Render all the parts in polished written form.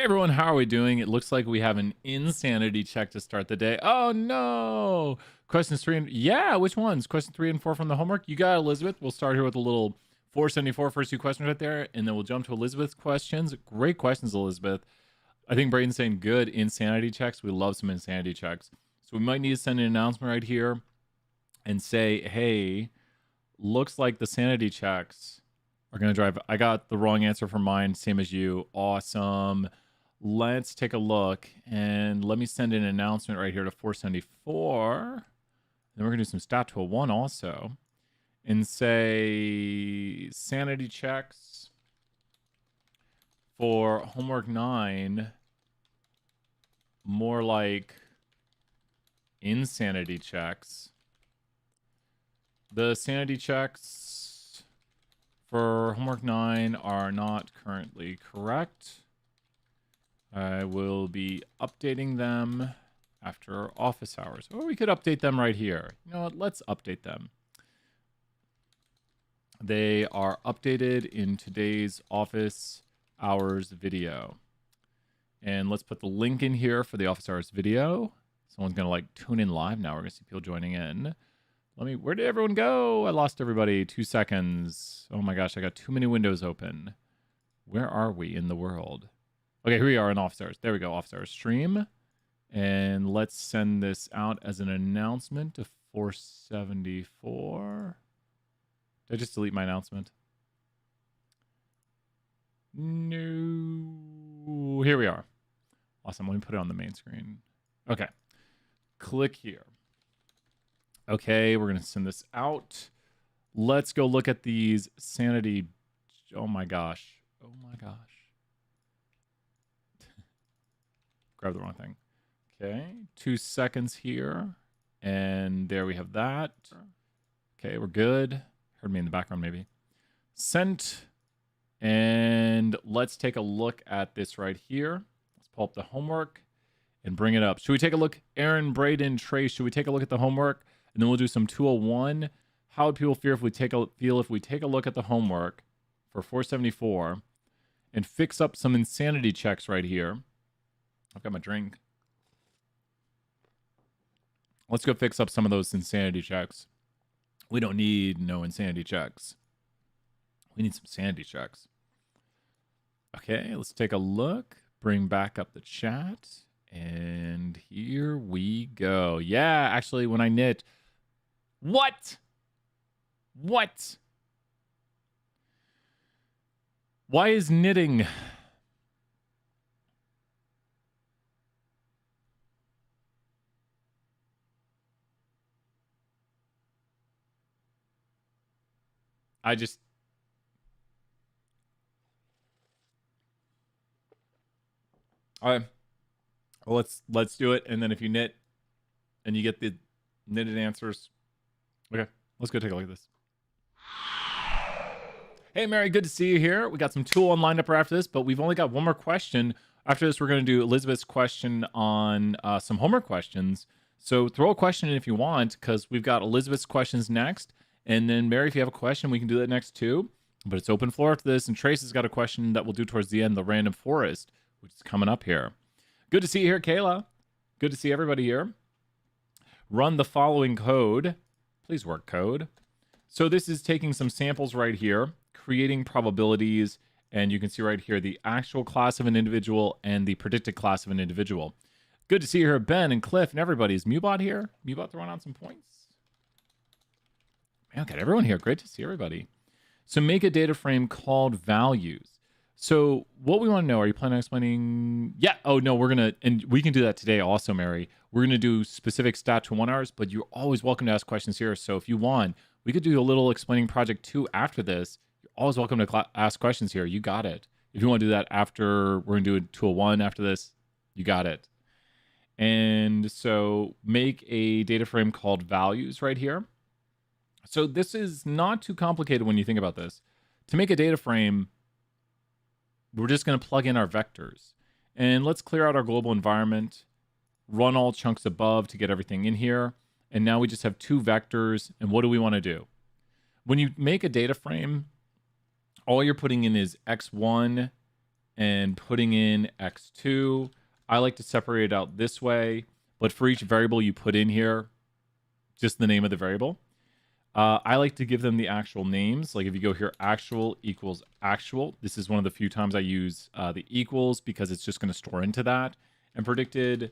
Hey everyone, how are we doing? It looks like we have an insanity check to start the day. Oh no! Questions three and yeah, which ones? Question 3 and 4 from the homework. You got Elizabeth. We'll start here with a little 474 first two questions right there, and then we'll jump to Elizabeth's questions. Great questions, Elizabeth. I think Braden's saying good insanity checks. We love some insanity checks. So we might need to send an announcement right here and say, hey, looks like the sanity checks are gonna drive. I got the wrong answer for mine, same as you. Awesome. Let's take a look and let me send an announcement right here to 474. Then we're gonna do some stat tool 1 also and say sanity checks for homework 9, more like insanity checks. The sanity checks for homework 9 are not currently correct. I will be updating them after office hours. Or we could update them right here. You know what? Let's update them. They are updated in today's office hours video. And let's put the link in here for the office hours video. Someone's going to like tune in live now. We're going to see people joining in. Where did everyone go? I lost everybody. 2 seconds. Oh my gosh, I got too many windows open. Where are we in the world? Okay, here we are in office hours. There we go, office hours stream. And let's send this out as an announcement to 474. Did I just delete my announcement? No. Here we are. Awesome. Let me put it on the main screen. Okay. Click here. Okay, we're going to send this out. Let's go look at these sanity. Oh my gosh. Oh my gosh. Grab the wrong thing. Okay, 2 seconds here. And there we have that. Okay, we're good. Heard me in the background maybe. Sent. And let's take a look at this right here. Let's pull up the homework and bring it up. Should we take a look? Aaron, Braden, Trace, should we take a look at the homework? And then we'll do some 201. How would people feel if we take a look at the homework for 474 and fix up some insanity checks right here? I've got my drink. Let's go fix up some of those insanity checks. We don't need no insanity checks. We need some sanity checks. Okay, let's take a look. Bring back up the chat. And here we go. Yeah, actually, when I knit... What? What? Why is knitting... I just... All right. Well, let's do it. And then if you knit and you get the knitted answers. Okay, let's go take a look at this. Hey, Mary, good to see you here. We got some tool on lined up right after this, but we've only got one more question. After this, we're going to do Elizabeth's question on some homework questions. So throw a question in if you want, because we've got Elizabeth's questions next. And then, Mary, if you have a question, we can do that next too. But it's open floor after this. And Trace has got a question that we'll do towards the end, the random forest, which is coming up here. Good to see you here, Kayla. Good to see everybody here. Run the following code. Please work code. So this is taking some samples right here, creating probabilities, and you can see right here the actual class of an individual and the predicted class of an individual. Good to see you here, Ben and Cliff and everybody. Is Mubot here? Mubot throwing out some points? Man, got everyone here. Great to see everybody. So make a data frame called values. So what we want to know, are you planning on explaining? Yeah. Oh, no, we're going to, and we can do that today also, Mary. We're going to do specific stat to 1 hours, but you're always welcome to ask questions here. So if you want, we could do a little explaining project 2 after this. You're always welcome to ask questions here. You got it. If you want to do that after, we're going to do a 201 after this. You got it. And so make a data frame called values right here. So this is not too complicated when you think about this. To make a data frame, we're just going to plug in our vectors. And let's clear out our global environment, run all chunks above to get everything in here. And now we just have 2 vectors. And what do we want to do? When you make a data frame, all you're putting in is x1 and putting in x2. I like to separate it out this way, but for each variable you put in here, just the name of the variable. I like to give them the actual names. Like if you go here, actual equals actual. This is one of the few times I use the equals because it's just going to store into that. And predicted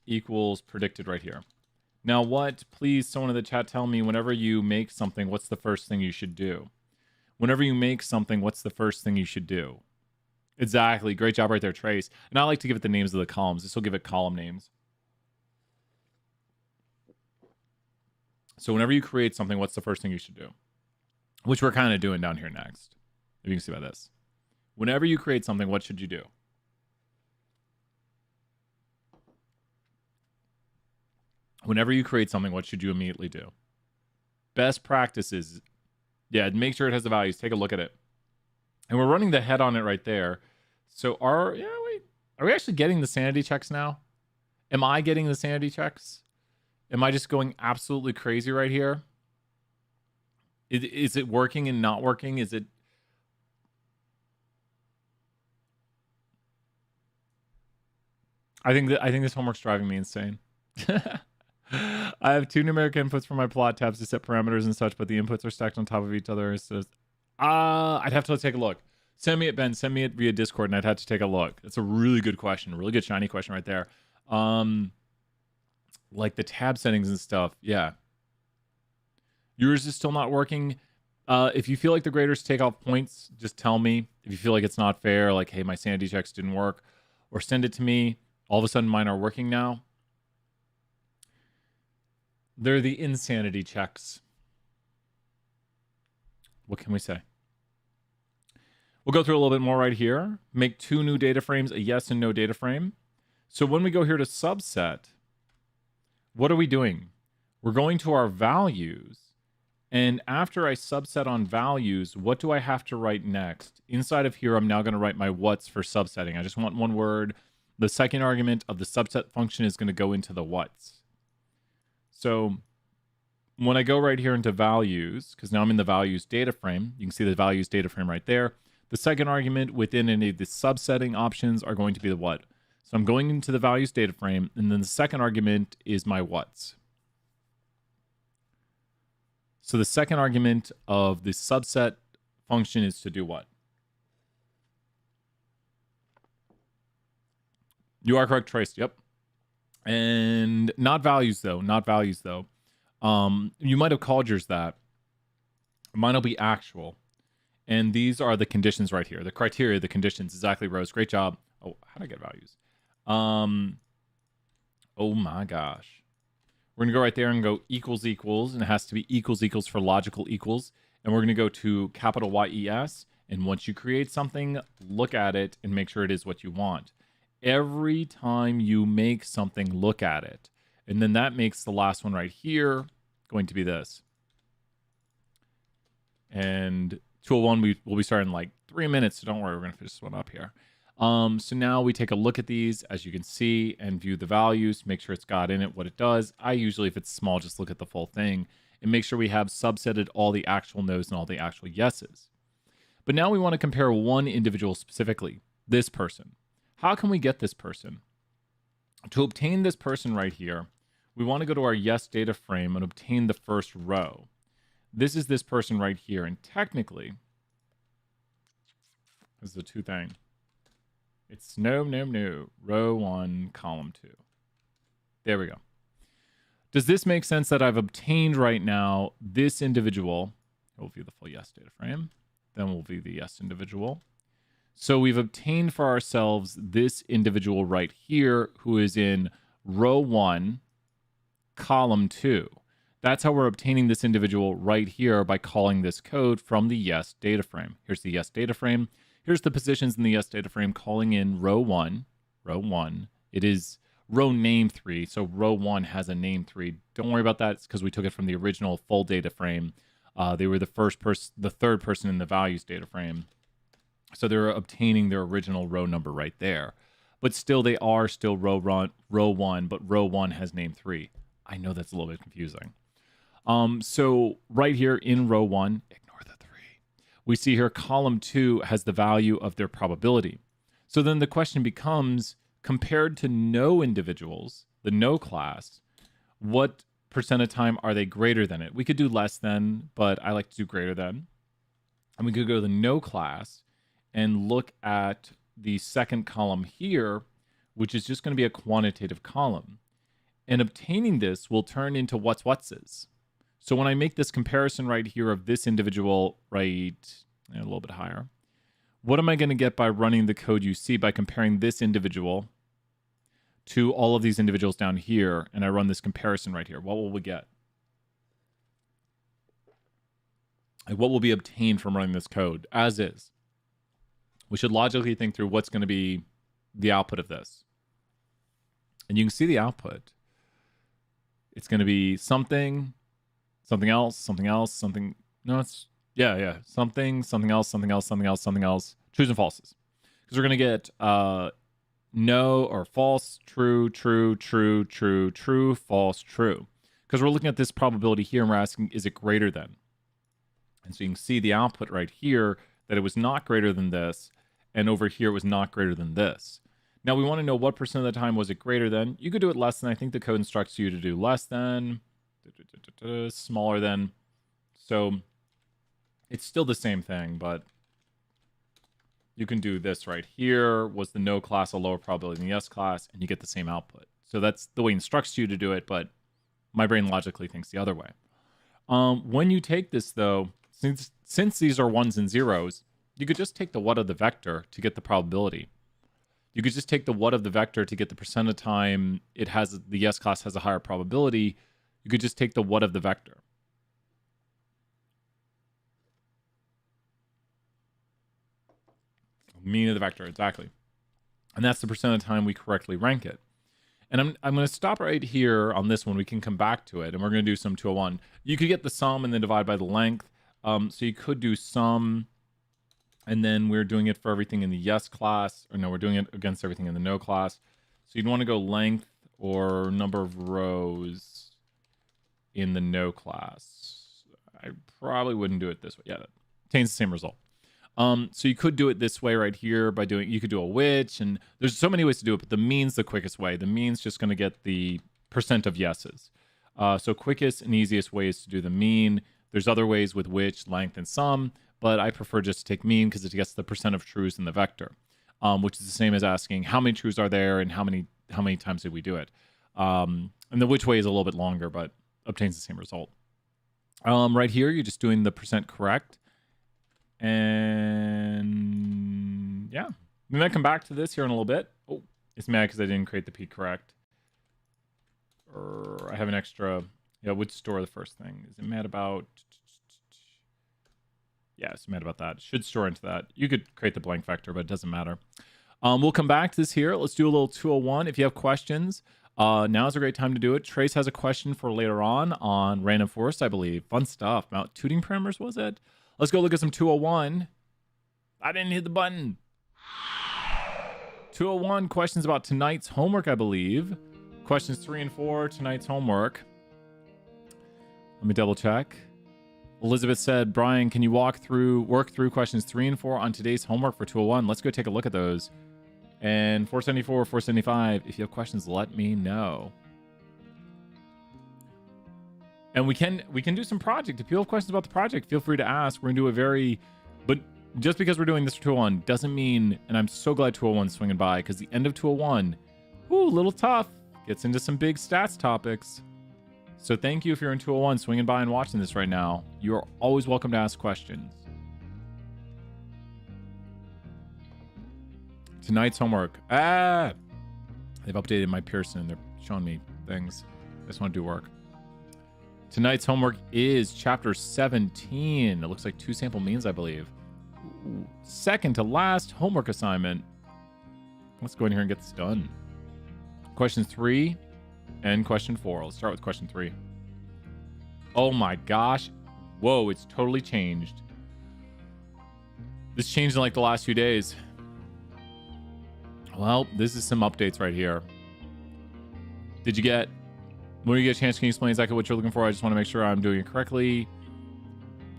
equals predicted right here. Now what, please, someone in the chat tell me, whenever you make something, what's the first thing you should do? Whenever you make something, what's the first thing you should do? Exactly. Great job right there, Trace. And I like to give it the names of the columns. This will give it column names. So whenever you create something, what's the first thing you should do? Which we're kind of doing down here next. If you can see by this. Whenever you create something, what should you do? Whenever you create something, what should you immediately do? Best practices. Yeah, make sure it has the values. Take a look at it. And we're running the head on it right there. So are we actually getting the sanity checks now? Am I getting the sanity checks? Am I just going absolutely crazy right here? Is it working and not working? Is it... I think this homework's driving me insane. I have 2 numeric inputs for my plot tabs to set parameters and such, but the inputs are stacked on top of each other. So, I'd have to take a look. Send me it, Ben. Send me it via Discord, and I'd have to take a look. That's a really good question. Really good shiny question right there. Like the tab settings and stuff. Yeah. Yours is still not working. If you feel like the graders take off points, just tell me. If you feel like it's not fair, like, hey, my sanity checks didn't work, or send it to me. All of a sudden, mine are working now. They're the insanity checks. What can we say? We'll go through a little bit more right here. Make 2 new data frames, a yes and no data frame. So when we go here to subset, what are we doing? We're going to our values. And after I subset on values, what do I have to write next? Inside of here, I'm now going to write my what's for subsetting. I just want one word. The second argument of the subset function is going to go into the what's. So when I go right here into values, because now I'm in the values data frame, you can see the values data frame right there. The second argument within any of the subsetting options are going to be the what. So I'm going into the values data frame, and then the second argument is my what's. So the second argument of the subset function is to do what? You are correct, Trace. Yep. And not values, though. Not values, though. You might have called yours that. Mine will be actual. And these are the conditions right here. The criteria, the conditions. Exactly, Rose. Great job. Oh, how did I get values? Oh, my gosh. We're going to go right there and go equals equals. And it has to be equals equals for logical equals. And we're going to go to capital YES. And once you create something, look at it and make sure it is what you want. Every time you make something, look at it. And then that makes the last one right here going to be this. And 201, we'll be starting in like 3 minutes, so don't worry, we're going to finish this one up here. So now we take a look at these, as you can see, and view the values, make sure it's got in it what it does. I usually, if it's small, just look at the full thing and make sure we have subsetted all the actual no's and all the actual yeses. But now we want to compare one individual specifically, this person. How can we get this person? To obtain this person right here, we want to go to our yes data frame and obtain the first row. This is this person right here, and technically, this is the 2 thing. It's no, row 1, column 2. There we go. Does this make sense that I've obtained right now this individual? We'll view the full yes data frame. Then we'll view the yes individual. So we've obtained for ourselves this individual right here who is in row 1, column 2. That's how we're obtaining this individual right here by calling this code from the yes data frame. Here's the yes data frame. Here's the positions in the yes data frame calling in row 1. It is row name 3, so row 1 has a name 3. Don't worry about that. It's because we took it from the original full data frame. They were the third person in the values data frame. So they're obtaining their original row number right there. But still, they are still row 1, but row 1 has name 3. I know that's a little bit confusing. So right here in row 1, ignore the 3. We see here column 2 has the value of their probability. So then the question becomes, compared to no individuals, the no class, what percent of time are they greater than it? We could do less than, but I like to do greater than. And we could go to the no class and look at the second column here, which is just going to be a quantitative column. And obtaining this will turn into what's. So when I make this comparison right here of this individual, right, a little bit higher, what am I going to get by running the code you see by comparing this individual to all of these individuals down here, and I run this comparison right here? What will we get? Like, what will be obtained from running this code as is? We should logically think through what's going to be the output of this. And you can see the output. It's going to be something, something else, something else, something. No, it's, yeah. Something, something else, something else, something else, something else. Trues and falses. Because we're going to get no or false, true, true, true, true, true, false, true. Because we're looking at this probability here and we're asking, is it greater than? And so you can see the output right here that it was not greater than this, and over here it was not greater than this. Now we want to know what percent of the time was it greater than. You could do it less than. I think the code instructs you to do less than, smaller than. So it's still the same thing, but you can do this right here. Was the no class a lower probability than the yes class? And you get the same output. So that's the way it instructs you to do it, but my brain logically thinks the other way. When you take this, though, since these are ones and zeros, you could just take the what of the vector to get the probability. You could just take the what of the vector to get the percent of time it has, the yes class has a higher probability. You could just take the what of the vector. Mean of the vector, exactly. And that's the percent of time we correctly rank it. And I'm going to stop right here on this one. We can come back to it, and we're going to do some 201. You could get the sum and then divide by the length. So you could do sum, and then we're doing it for everything in the yes class. Or no, we're doing it against everything in the no class. So you'd want to go length or number of rows in the no class. I probably wouldn't do it this way. Yeah, that obtains the same result. So you could do it this way right here by doing, you could do a which, and there's so many ways to do it, but the mean's the quickest way. The mean's just going to get the percent of yeses. So quickest and easiest ways to do the mean. There's other ways with which, length, and sum, but I prefer just to take mean because it gets the percent of trues in the vector, which is the same as asking how many trues are there and how many times did we do it. And the which way is a little bit longer, but obtains the same result. Right here, you're just doing the percent correct. And yeah, we might come back to this here in a little bit. Oh, it's mad because I didn't create the p correct. Or I have an extra. Yeah, would store the first thing. Is it mad about? Yeah, it's mad about that. Should store into that. You could create the blank vector, but it doesn't matter. We'll come back to this here. Let's do a little 201. If you have questions, now is a great time to do it. Trace has a question for later on random forest, I believe. Fun stuff. About tuning parameters, was it? Let's go look at some 201. I didn't hit the button. 201 questions about tonight's homework, I believe. Questions 3 and 4, tonight's homework. Let me double check. Elizabeth said, Brian, can you work through questions 3 and 4 on today's homework for 201? Let's go take a look at those. And 474, 475, if you have questions, let me know. And we can do some project. If you have questions about the project, feel free to ask. We're going to do but just because we're doing this for 201 doesn't mean, and I'm so glad 201 is swinging by, because the end of 201, a little tough, gets into some big stats topics. So thank you if you're in 201 swinging by and watching this right now. You are always welcome to ask questions. Tonight's homework. They've updated my Pearson and they're showing me things. I just want to do work. Tonight's homework is chapter 17. It looks like 2 sample means, I believe. Ooh, second to last homework assignment. Let's go in here and get this done. Question 3 and question 4. Let's start with question 3. Oh my gosh. Whoa, it's totally changed. This changed in like the last few days. Well, this is some updates right here. When you get a chance, can you explain exactly what you're looking for? I just want to make sure I'm doing it correctly.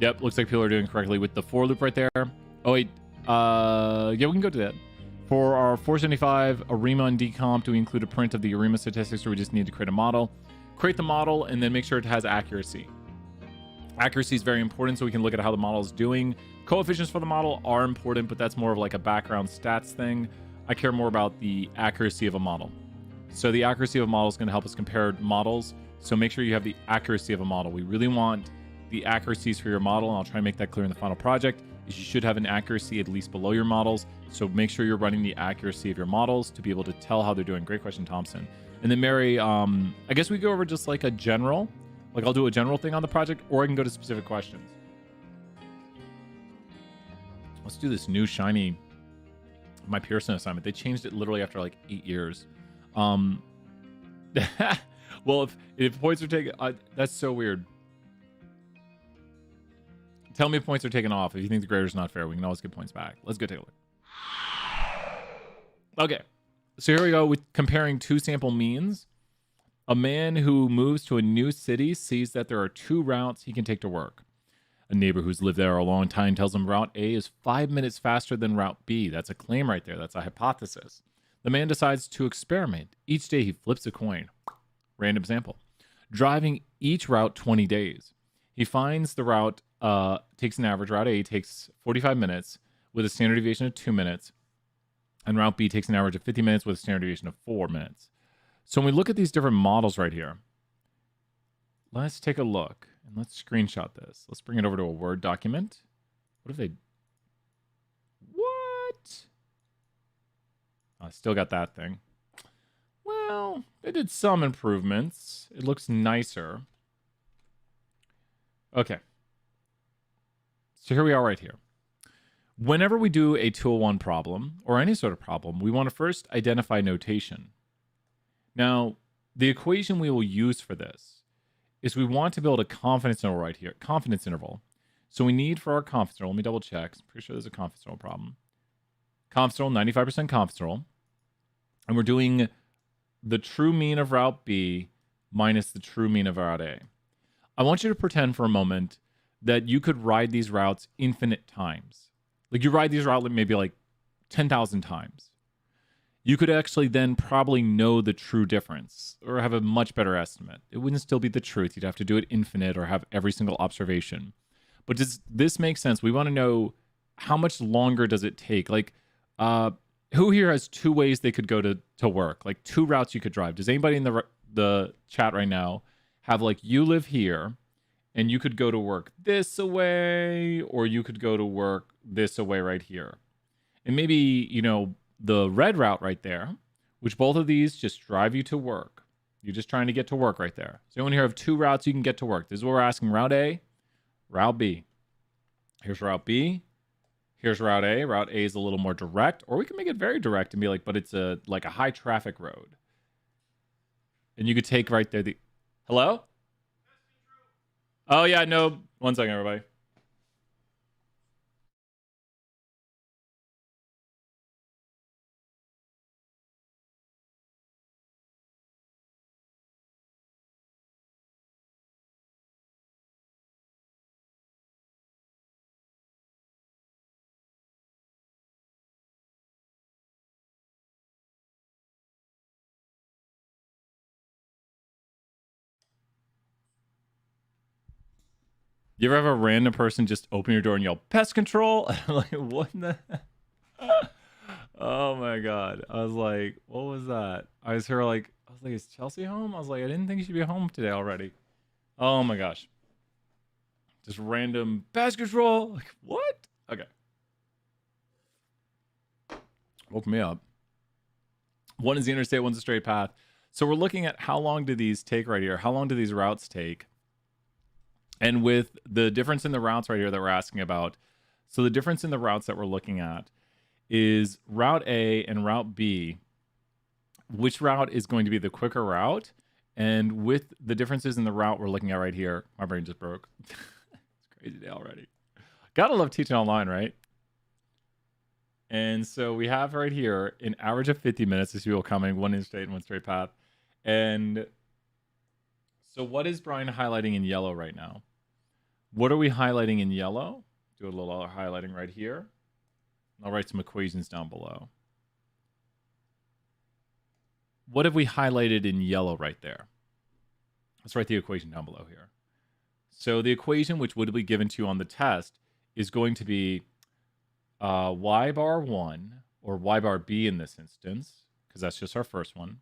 Yep, looks like people are doing it correctly with the for loop right there. Oh, wait. Yeah, we can go to that. For our 475 ARIMA and decomp, do we include a print of the ARIMA statistics, or we just need to create a model? Create the model and then make sure it has accuracy. Accuracy is very important, so we can look at how the model is doing. Coefficients for the model are important, but that's more of like a background stats thing. I care more about the accuracy of a model. So the accuracy of a model is going to help us compare models. So make sure you have the accuracy of a model. We really want the accuracies for your model, and I'll try and make that clear in the final project, is you should have an accuracy at least below your models. So make sure you're running the accuracy of your models to be able to tell how they're doing. Great question, Thompson. And then Mary, I guess we go over just like a general, like I'll do a general thing on the project, or I can go to specific questions. Let's do this new shiny, my Pearson assignment. They changed it literally after like 8 years. Well, if points are taken, that's so weird. Tell me if points are taken off. If you think the grader's not fair, we can always get points back. Let's go take a look. Okay, so here we go with comparing two sample means. A man who moves to a new city sees that there are 2 routes he can take to work. A neighbor who's lived there a long time tells him route A is 5 minutes faster than route B. That's a claim right there. That's a hypothesis. The man decides to experiment. Each day he flips a coin. Random sample. Driving each route 20 days. He finds the route takes an average. Route A takes 45 minutes with a standard deviation of 2 minutes. And route B takes an average of 50 minutes with a standard deviation of 4 minutes. So when we look at these different models right here, let's take a look and let's screenshot this. Let's bring it over to a Word document. What if they... What? I still got that thing. Well, they did some improvements. It looks nicer. Okay. So here we are right here. Whenever we do a 201 problem, or any sort of problem, we want to first identify notation. Now, the equation we will use for this is we want to build a confidence interval right here. Confidence interval. So we need for our confidence interval, let me double check. I'm pretty sure there's a confidence interval problem. Confidence interval, 95% confidence interval. And we're doing the true mean of route B minus the true mean of route A. I want you to pretend for a moment that you could ride these routes infinite times. Like you ride these routes maybe like 10,000 times. You could actually then probably know the true difference or have a much better estimate. It wouldn't still be the truth. You'd have to do it infinite or have every single observation. But does this make sense? We want to know how much longer does it take? Like, who here has 2 ways they could go to work? Like 2 routes you could drive. Does anybody in the chat right now have like you live here and you could go to work this away, or you could go to work this away right here? And maybe, you know, the red route right there, which both of these just drive you to work. You're just trying to get to work right there. So anyone here have 2 routes you can get to work? This is what we're asking. Route A, route B. Here's route B. Here's route A. Route A is a little more direct, or we can make it very direct and be like, but it's like a high traffic road. And you could take right there the... Hello? Oh yeah, no. 1 second, everybody. You ever have a random person just open your door and yell, pest control? Like, what in the... Oh my God. I was like, what was that? I was like, is Chelsea home? I was like, I didn't think she'd be home today already. Oh my gosh. Just random pest control. Like, what? Okay. Woke me up. One is the interstate, one's a straight path. So we're looking at how long do these take right here? How long do these routes take? And with the difference in the routes right here that we're asking about, so the difference in the routes that we're looking at is route A and route B. Which route is going to be the quicker route? And with the differences in the route we're looking at right here, my brain just broke. It's a crazy day already. Gotta love teaching online, right? And so we have right here an average of 50 minutes. These people coming, 1 interstate and 1 straight path. And so what is Brian highlighting in yellow right now? What are we highlighting in yellow? Do a little highlighting right here. I'll write some equations down below. what have we highlighted in yellow right there? Let's write the equation down below here. So the equation which would be given to you on the test is going to be y bar 1, or y bar b in this instance, because that's just our first one,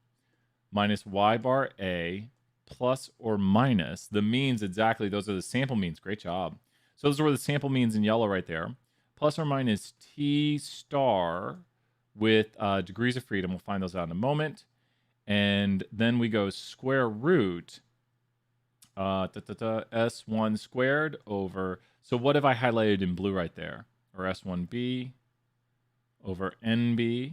minus y bar a plus or minus the means. Exactly, those are the sample means. Great job. So those are the sample means in yellow right there. Plus or minus t star with degrees of freedom. We'll find those out in a moment. And then we go square root S1 squared over, so what have I highlighted in blue right there? Or S1b over NB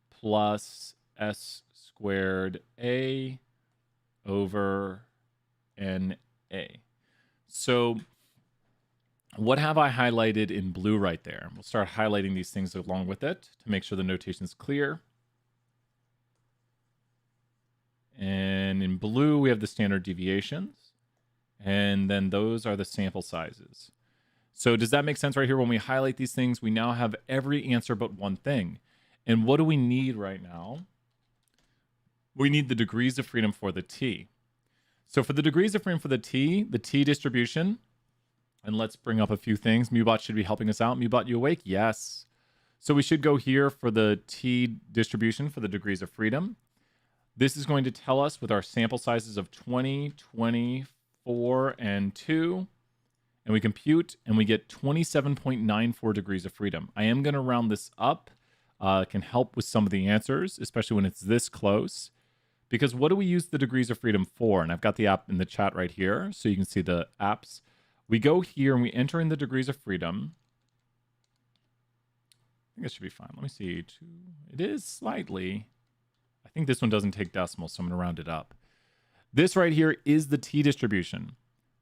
plus S squared A over NA. So what have I highlighted in blue right there? We'll start highlighting these things along with it to make sure the notation is clear. And in blue, we have the standard deviations. And then those are the sample sizes. So does that make sense right here? When we highlight these things, we now have every answer but one thing. And what do we need right now? We need the degrees of freedom for the t. So for the degrees of freedom for the t distribution, and let's bring up a few things. Mubot should be helping us out. Mubot, you awake? Yes. So we should go here for the t distribution for the degrees of freedom. This is going to tell us with our sample sizes of 20, 24, and 2. And we compute, and we get 27.94 degrees of freedom. I am going to round this up. It can help with some of the answers, especially when it's this close. Because what do we use the degrees of freedom for? And I've got the app in the chat right here, so you can see the apps. We go here, and we enter in the degrees of freedom. I think it should be fine. Let me see. It is slightly. I think this one doesn't take decimals, so I'm going to round it up. This right here is the t distribution.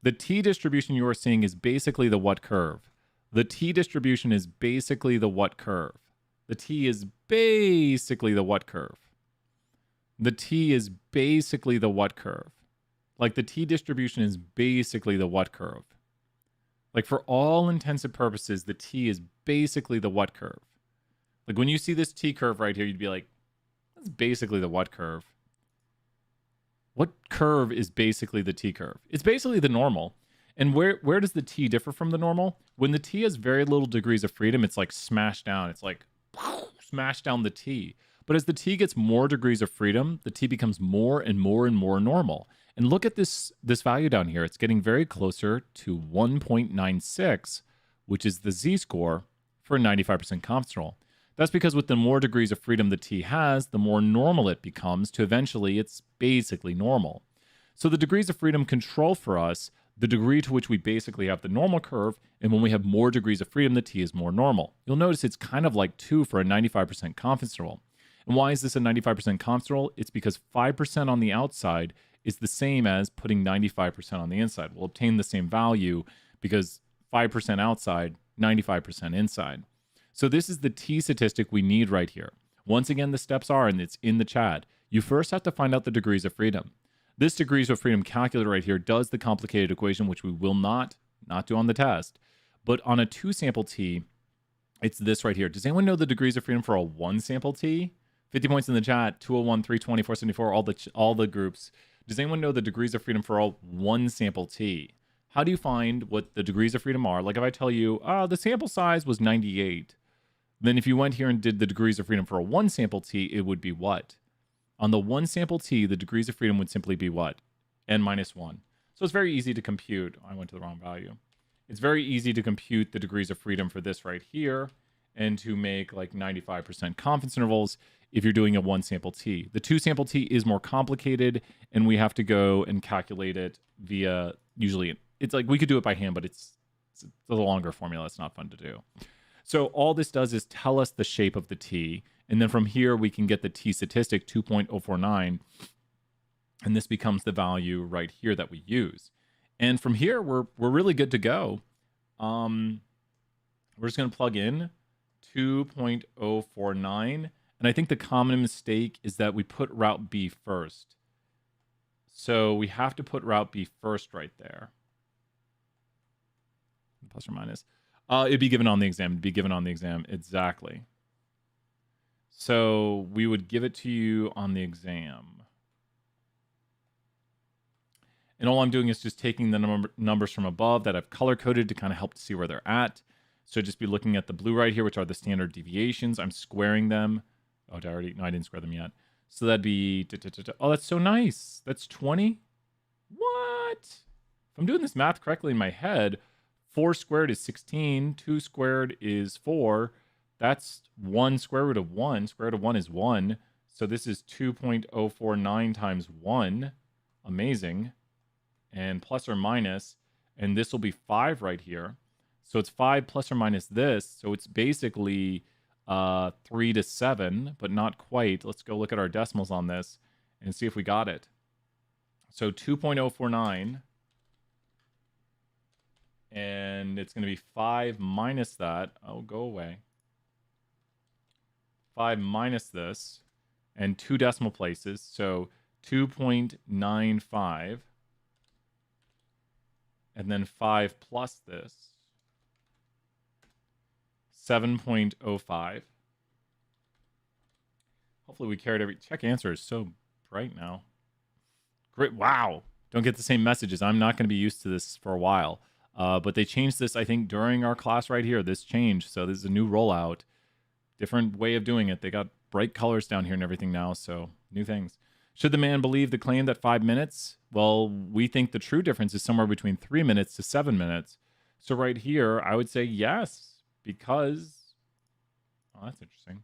The t distribution you are seeing is basically the what curve. The t distribution is basically the what curve. The t is basically the what curve. The t is basically the what curve. Like the t distribution is basically the what curve. Like for all intents and purposes, the t is basically the what curve. Like when you see this t curve right here, you'd be like, that's basically the what curve. What curve is basically the t curve? It's basically the normal. And where does the t differ from the normal? When the t has very little degrees of freedom, it's like smashed down. It's like smash down the t. But as the t gets more degrees of freedom, the t becomes more and more and more normal. And look at this value down here. It's getting very closer to 1.96, which is the z-score for a 95% confidence interval. That's because with the more degrees of freedom the t has, the more normal it becomes to eventually it's basically normal. So the degrees of freedom control for us the degree to which we basically have the normal curve, and when we have more degrees of freedom, the t is more normal. You'll notice it's kind of like 2 for a 95% confidence interval. And why is this a 95% confidence interval? It's because 5% on the outside is the same as putting 95% on the inside. We'll obtain the same value because 5% outside, 95% inside. So this is the t statistic we need right here. Once again, the steps are, and it's in the chat. You first have to find out the degrees of freedom. This degrees of freedom calculator right here does the complicated equation, which we will not do on the test. But on a 2-sample t, it's this right here. Does anyone know the degrees of freedom for a 1-sample t? 50 points in the chat, 201, 320, 474, all the groups. Does anyone know the degrees of freedom for a 1-sample t? How do you find what the degrees of freedom are? Like if I tell you, the sample size was 98, then if you went here and did the degrees of freedom for a 1-sample t, it would be what? On the 1-sample t, the degrees of freedom would simply be what? N minus 1. So it's very easy to compute. I went to the wrong value. It's very easy to compute the degrees of freedom for this right here and to make like 95% confidence intervals if you're doing a 1-sample t. The 2-sample t is more complicated, and we have to go and calculate it via, usually, it's like we could do it by hand, but it's a longer formula. It's not fun to do. So all this does is tell us the shape of the t, and then from here we can get the t statistic 2.049, and this becomes the value right here that we use. And from here we're really good to go. We're just going to plug in 2.049, and I think the common mistake is that we put route B first. So we have to put route B first right there. Plus or minus. It'd be given on the exam. It'd be given on the exam. Exactly. So we would give it to you on the exam. And all I'm doing is just taking the numbers from above that I've color-coded to kind of help to see where they're at. So just be looking at the blue right here, which are the standard deviations. I'm squaring them. Oh, did I already? No, I didn't square them yet. So that'd be... Oh, that's so nice. That's 20? What? If I'm doing this math correctly in my head, 4 squared is 16. 2 squared is 4. That's 1 square root of 1. Square root of 1 is 1. So this is 2.049 times 1. Amazing. And plus or minus, and this will be 5 right here. So it's 5 plus or minus this. So it's basically 3 to 7, but not quite. Let's go look at our decimals on this and see if we got it. So 2.049, and it's going to be 5 minus that. Oh, go away. 5 minus this, and 2 decimal places. So 2.95. And then 5 plus this, 7.05. Hopefully we carried every... Check answer is so bright now. Great. Wow. Don't get the same messages. I'm not going to be used to this for a while. But they changed this, I think, during our class right here. This changed. So this is a new rollout. Different way of doing it. They got bright colors down here and everything now. So new things. Should the man believe the claim that 5 minutes? Well, we think the true difference is somewhere between 3 minutes to 7 minutes. So right here, I would say yes, because... Oh, that's interesting.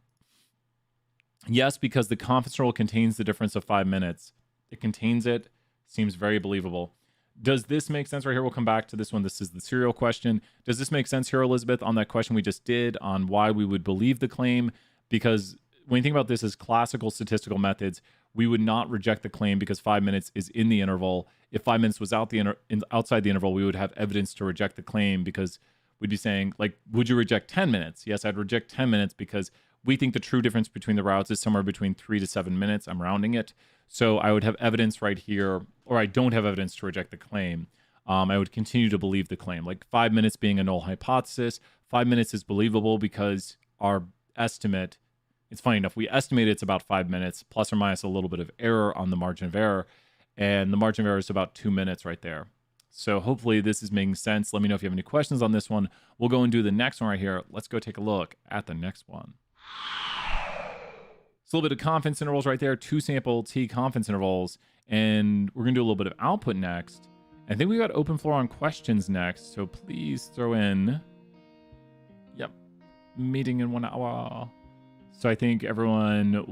Yes, because the confidence interval contains the difference of 5 minutes. It contains it. Seems very believable. Does this make sense right here? We'll come back to this one. This is the serial question. Does this make sense here, Elizabeth, on that question we just did on why we would believe the claim? Because when you think about this as classical statistical methods, we would not reject the claim because 5 minutes is in the interval. If 5 minutes was outside the interval, we would have evidence to reject the claim because we'd be saying, like, would you reject 10 minutes? Yes, I'd reject 10 minutes because we think the true difference between the routes is somewhere between 3 to 7 minutes. I'm rounding it. So I would have evidence right here, or I don't have evidence to reject the claim. I would continue to believe the claim. Like 5 minutes being a null hypothesis, 5 minutes is believable because our estimate... It's funny enough, we estimate it's about 5 minutes, plus or minus a little bit of error on the margin of error. And the margin of error is about 2 minutes right there. So hopefully this is making sense. Let me know if you have any questions on this one. We'll go and do the next one right here. Let's go take a look at the next one. It's a little bit of confidence intervals right there, 2 sample T confidence intervals. And we're going to do a little bit of output next. I think we got open floor on questions next. So please throw in... Yep. Meeting in 1 hour. So I think everyone...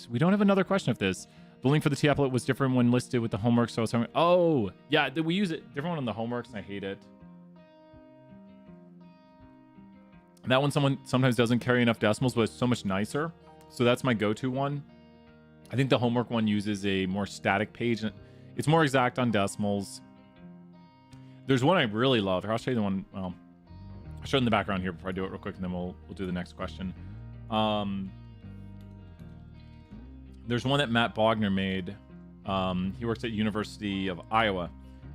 We don't have another question of this. The link for the T-applet was different when listed with the homework. So I was talking... Oh, yeah, we use it. Different one on the homeworks, and I hate it. That one sometimes doesn't carry enough decimals, but it's so much nicer. So that's my go-to one. I think the homework one uses a more static page. It's more exact on decimals. There's one I really love. Here, I'll show you the one... Well, I'll show it in the background here before I do it real quick, and then we'll do the next question. There's one that Matt Bogner made. He works at University of Iowa,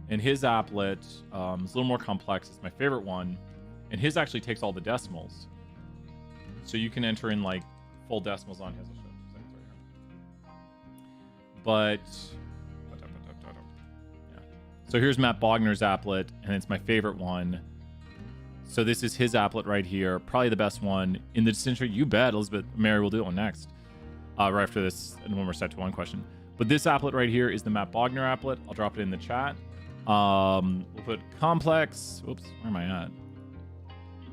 and his applet is a little more complex. It's my favorite one, and his actually takes all the decimals, so you can enter in like full decimals on his. I'll show it in 2 seconds right here. Yeah. So here's Matt Bogner's applet, and it's my favorite one. So this is his applet right here, probably the best one in the distinction. You bet, Elizabeth. Mary will do it one next. Right after this, and when we're set to one question. But this applet right here is the Matt Bogner applet. I'll drop it in the chat. We'll put complex. Oops, where am I at?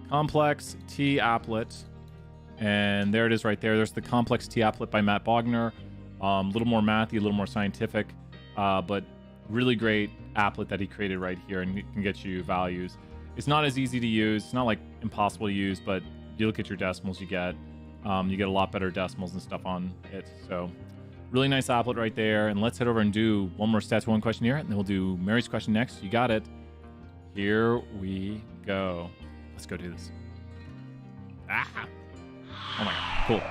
Complex T applet. And there it is right there. There's the complex T applet by Matt Bogner. A little more mathy, a little more scientific, but really great applet that he created right here, and it can get you values. It's not as easy to use. It's not like impossible to use, but you look at your decimals, you get a lot better decimals and stuff on it. So really nice applet right there. And let's head over and do one more stats one question here, and then we'll do Mary's question next. You got it. Here we go. Let's go do this. Ah! Oh my God, cool.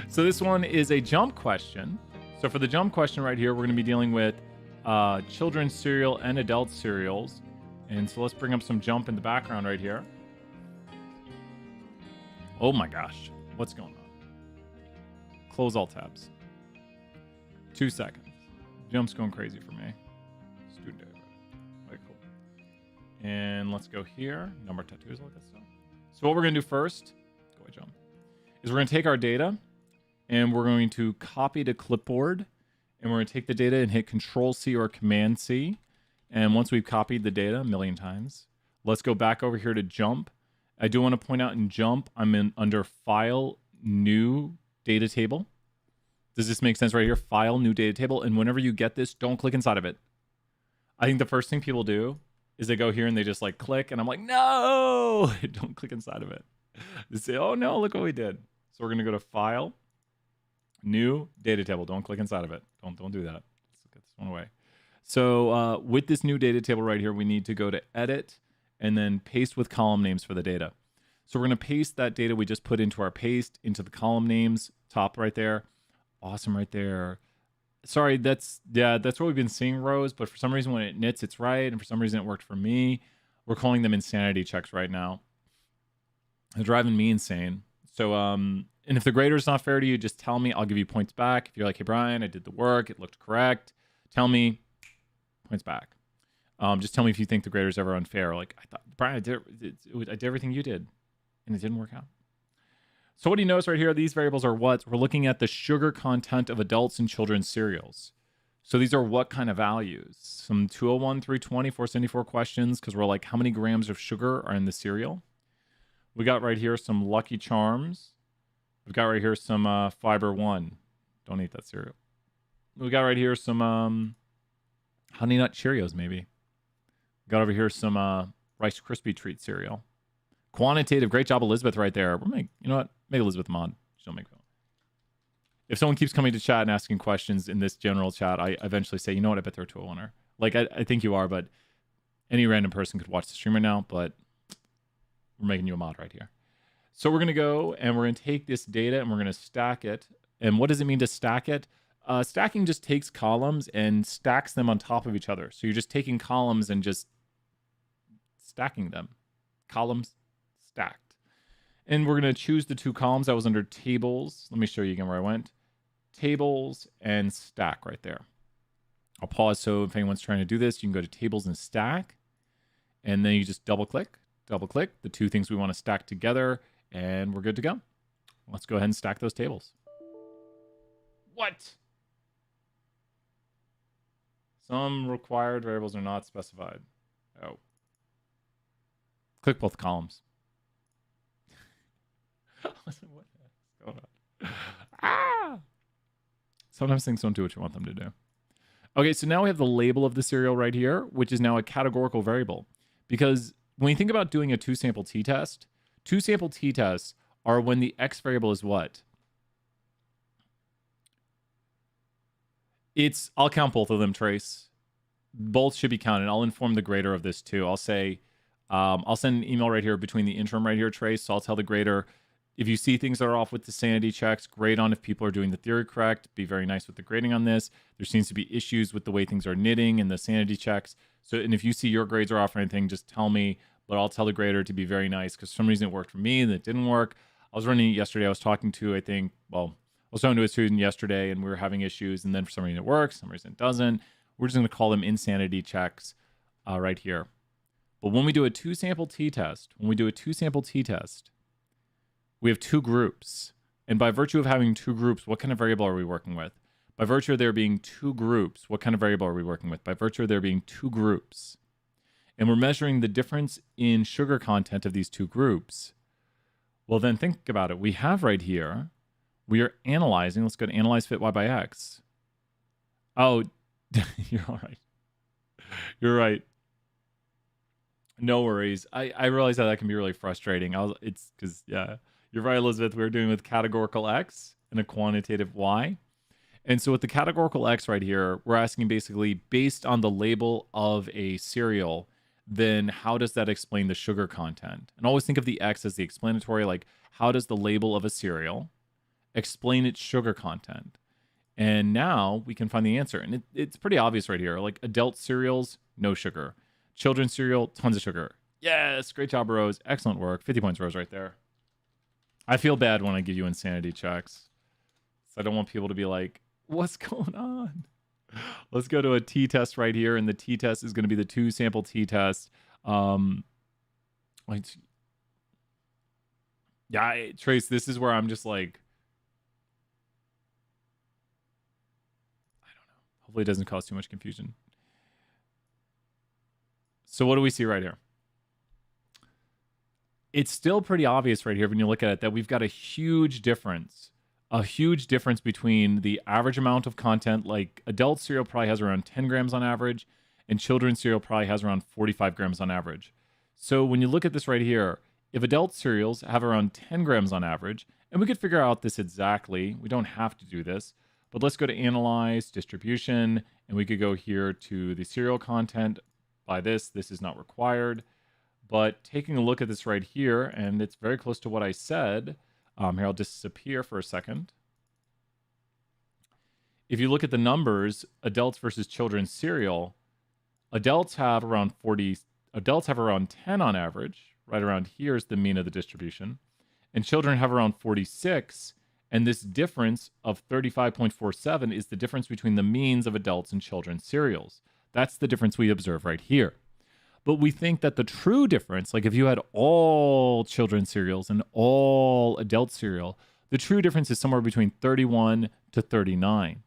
So this one is a jump question. So for the jump question right here, we're going to be dealing with children's cereal and adult cereals. And so let's bring up some jump in the background right here. Oh my gosh. What's going on? Close all tabs. 2 seconds. Jump's going crazy for me. Student data. Okay, cool. And let's go here. Number tattoos, all that stuff. So what we're going to do first, go ahead, Jump, is we're going to take our data and we're going to copy to clipboard. And we're going to take the data and hit Control-C or Command-C. And once we've copied the data a million times, let's go back over here to Jump. I do want to point out in Jump, I'm under File, New Data Table. Does this make sense right here? File, New Data Table. And whenever you get this, don't click inside of it. I think the first thing people do is they go here and they just like click. And I'm like, no, don't click inside of it. They say, oh no, look what we did. So we're going to go to File, New Data Table. Don't click inside of it. Don't do that. Let's get this one away. So with this new data table right here, we need to go to Edit and then Paste with column names for the data. So we're going to paste that data we just put into our paste into the column names, top right there. Awesome right there. Sorry, that's what we've been seeing, Rose, but for some reason when it knits, it's right, and for some reason it worked for me. We're calling them insanity checks right now. They're driving me insane. So, and if the grader is not fair to you, just tell me. I'll give you points back. If you're like, hey, Brian, I did the work. It looked correct. Tell me, points back. Just tell me if you think the grader is ever unfair. Like, I thought, Brian, I did everything you did, and it didn't work out. So what do you notice right here? These variables are what? We're looking at the sugar content of adults and children's cereals. So these are what kind of values? Some 201 through 20, 474 questions, because we're like, how many grams of sugar are in the cereal? We got right here some Lucky Charms. We've got right here some Fiber One. Don't eat that cereal. We got right here some Honey Nut Cheerios, maybe. We got over here some Rice Krispie Treat cereal. Quantitative. Great job, Elizabeth, right there. You know what? Make Elizabeth mod. She don't make fun. If someone keeps coming to chat and asking questions in this general chat, I eventually say, you know what? I bet they're a 201er. Like, I think you are, but any random person could watch the stream right now, but we're making you a mod right here. So we're going to go and we're going to take this data and we're going to stack it. And what does it mean to stack it? Stacking just takes columns and stacks them on top of each other. So you're just taking columns and just stacking them. Columns stacked. And we're going to choose the two columns that was under tables. Let me show you again where I went. Tables and stack right there. I'll pause so if anyone's trying to do this, you can go to tables and stack. And then you just double click the two things we want to stack together, and we're good to go. Let's go ahead and stack those tables. What? Some required variables are not specified. Oh. Click both columns. What is going on? Ah! Sometimes things don't do what you want them to do. Okay, so now we have the label of the cereal right here, which is now a categorical variable. Because when you think about doing a two-sample t-test, two-sample t-tests are when the x variable is what? I'll count both of them, Trace. Both should be counted. I'll inform the grader of this too. I'll say, I'll send an email right here between the interim right here, Trace. So I'll tell the grader, if you see things that are off with the sanity checks, grade on if people are doing the theory correct. Be very nice with the grading on this. There seems to be issues with the way things are knitting and the sanity checks. So, and if you see your grades are off or anything, just tell me. But I'll tell the grader to be very nice because for some reason it worked for me and it didn't work. I was running it yesterday. I was talking to, I was talking to a student yesterday and we were having issues. And then for some reason it works, some reason it doesn't. We're just going to call them insanity checks right here. But when we do a two-sample t-test, we have two groups. And by virtue of having two groups, what kind of variable are we working with? By virtue of there being two groups, what kind of variable are we working with? By virtue of there being two groups. And we're measuring the difference in sugar content of these two groups. Well, then think about it. We have right here, we are analyzing. Let's go to analyze fit y by x. Oh, you're all right. You're right. No worries. I realize that can be really frustrating. It's because, yeah, you're right, Elizabeth. We're doing with categorical x and a quantitative y. And so with the categorical x right here, we're asking basically based on the label of a cereal, then how does that explain the sugar content? And always think of the x as the explanatory, like how does the label of a cereal explain its sugar content? And now we can find the answer. And it's pretty obvious right here. Like adult cereals, no sugar. Children's cereal, tons of sugar. Yes, great job, Rose. Excellent work. 50 points, Rose, right there. I feel bad when I give you insanity checks. So I don't want people to be like, what's going on? Let's go to a t-test right here. And the t-test is going to be the 2 sample t-test. Yeah, Trace, this is where I'm just like, I don't know. Hopefully it doesn't cause too much confusion. So what do we see right here? It's still pretty obvious right here when you look at it that we've got a huge difference between the average amount of content. Like adult cereal probably has around 10 grams on average, and children's cereal probably has around 45 grams on average. So when you look at this right here, if adult cereals have around 10 grams on average, and we could figure out this exactly, we don't have to do this, but let's go to analyze distribution, and we could go here to the cereal content by this. This is not required. But taking a look at this right here, and it's very close to what I said. Here, I'll disappear for a second. If you look at the numbers, adults versus children's cereal, adults have around 10 on average. Right around here is the mean of the distribution. And children have around 46. And this difference of 35.47 is the difference between the means of adults and children's cereals. That's the difference we observe right here. But we think that the true difference, like if you had all children's cereals and all adult cereal, the true difference is somewhere between 31 to 39.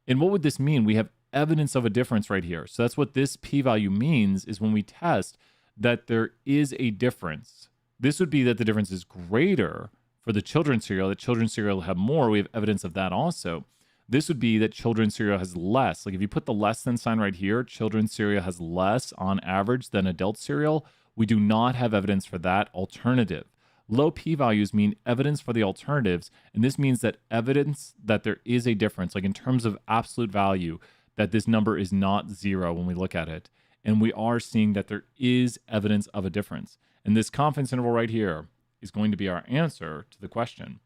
And what would this mean? We have evidence of a difference right here. So that's what this p-value means, is when we test that there is a difference. This would be that the difference is greater for the children's cereal, that children's cereal have more. We have evidence of that also. This would be that children's cereal has less. Like if you put the less than sign right here, children's cereal has less on average than adult cereal. We do not have evidence for that alternative. Low p-values mean evidence for the alternatives, and this means that evidence that there is a difference, like in terms of absolute value, that this number is not 0 when we look at it. And we are seeing that there is evidence of a difference. And this confidence interval right here is going to be our answer to the question.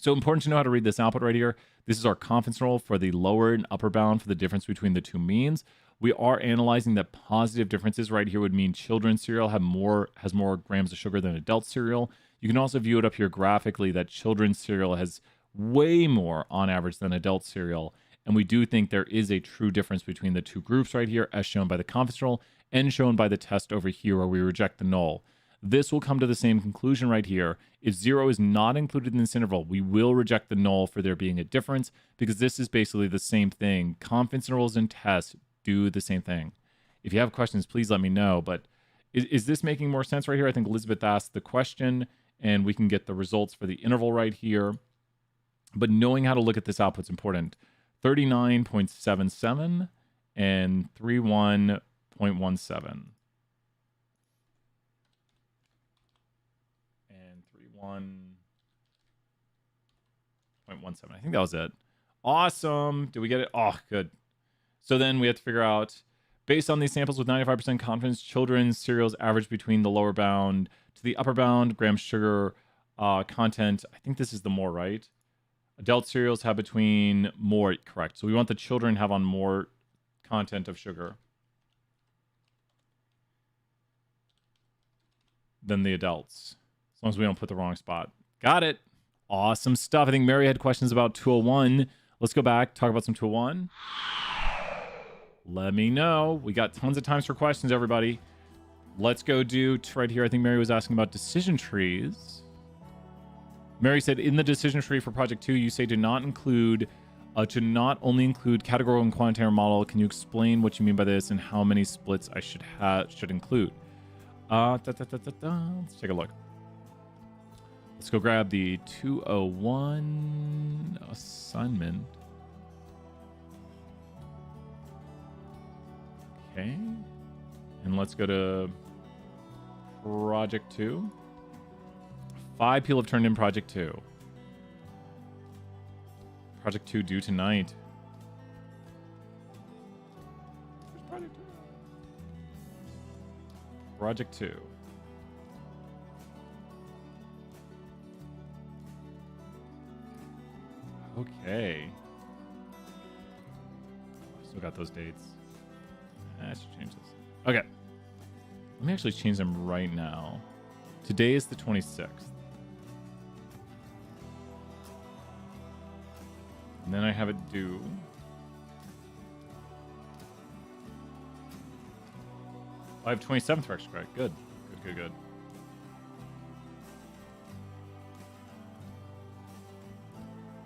So important to know how to read this output right here. This is our confidence interval for the lower and upper bound for the difference between the two means. We are analyzing that positive differences right here would mean children's cereal has more grams of sugar than adult cereal. You can also view it up here graphically that children's cereal has way more on average than adult cereal. And we do think there is a true difference between the two groups right here, as shown by the confidence interval and shown by the test over here where we reject the null. This will come to the same conclusion right here. If 0 is not included in this interval, we will reject the null for there being a difference, because this is basically the same thing. Confidence intervals and tests do the same thing. If you have questions, please let me know. But is this making more sense right here? I think Elizabeth asked the question, and we can get the results for the interval right here. But knowing how to look at this output is important. 39.77 and 31.17. 1.17. I think that was it. Awesome. Did we get it? Oh, good. So then we have to figure out, based on these samples with 95% confidence, children's cereals average between the lower bound to the upper bound, gram sugar content. I think this is the more, right? Adult cereals have between more, correct. So we want the children have on more content of sugar than the adults. As long as we don't put the wrong spot. Got it. Awesome stuff. I think Mary had questions about 201. Let's go back, talk about some 201. Let me know. We got tons of times for questions, everybody. Let's go do right here. I think Mary was asking about decision trees. Mary said, in the decision tree for project 2, you say to not only include categorical and quantitative model. Can you explain what you mean by this and how many splits I should include? Let's take a look. Let's go grab the 201 assignment. Okay. And let's go to project 2. 5 people have turned in project 2. Project 2 due tonight. Where's project 2? Project 2. Okay. Still got those dates. I should change this. Okay. Let me actually change them right now. Today is the 26th. And then I have it do. I have 27th for extra credit. Good. Good.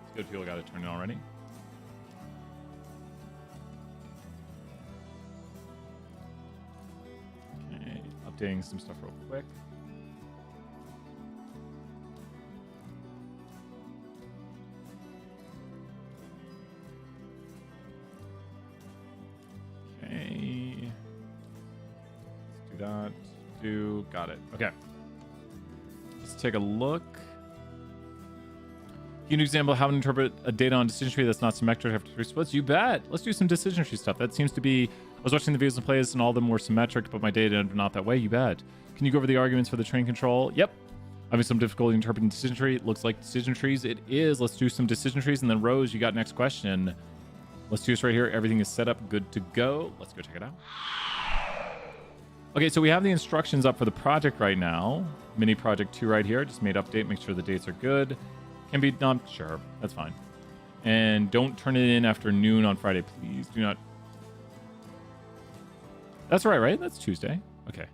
It's good people got it turned in already. Okay, updating some stuff real quick. Okay. Let's do that. Got it. Okay. Let's take a look. Give you an example of how to interpret a data on decision tree that's not symmetric after 3 splits. You bet. Let's do some decision tree stuff. That seems to be... I was watching the videos and plays and all of them were symmetric, but my data are not that way. You bet. Can you go over the arguments for the train control? Yep. Having some difficulty interpreting decision tree. It looks like decision trees. It is. Let's do some decision trees. And then Rose, you got next question. Let's do this right here. Everything is set up. Good to go. Let's go check it out. Okay, so we have the instructions up for the project right now. Mini project 2 right here. Just made update. Make sure the dates are good. Can be done. Sure. That's fine. And don't turn it in after noon on Friday. Please do not. That's right? That's Tuesday. Okay.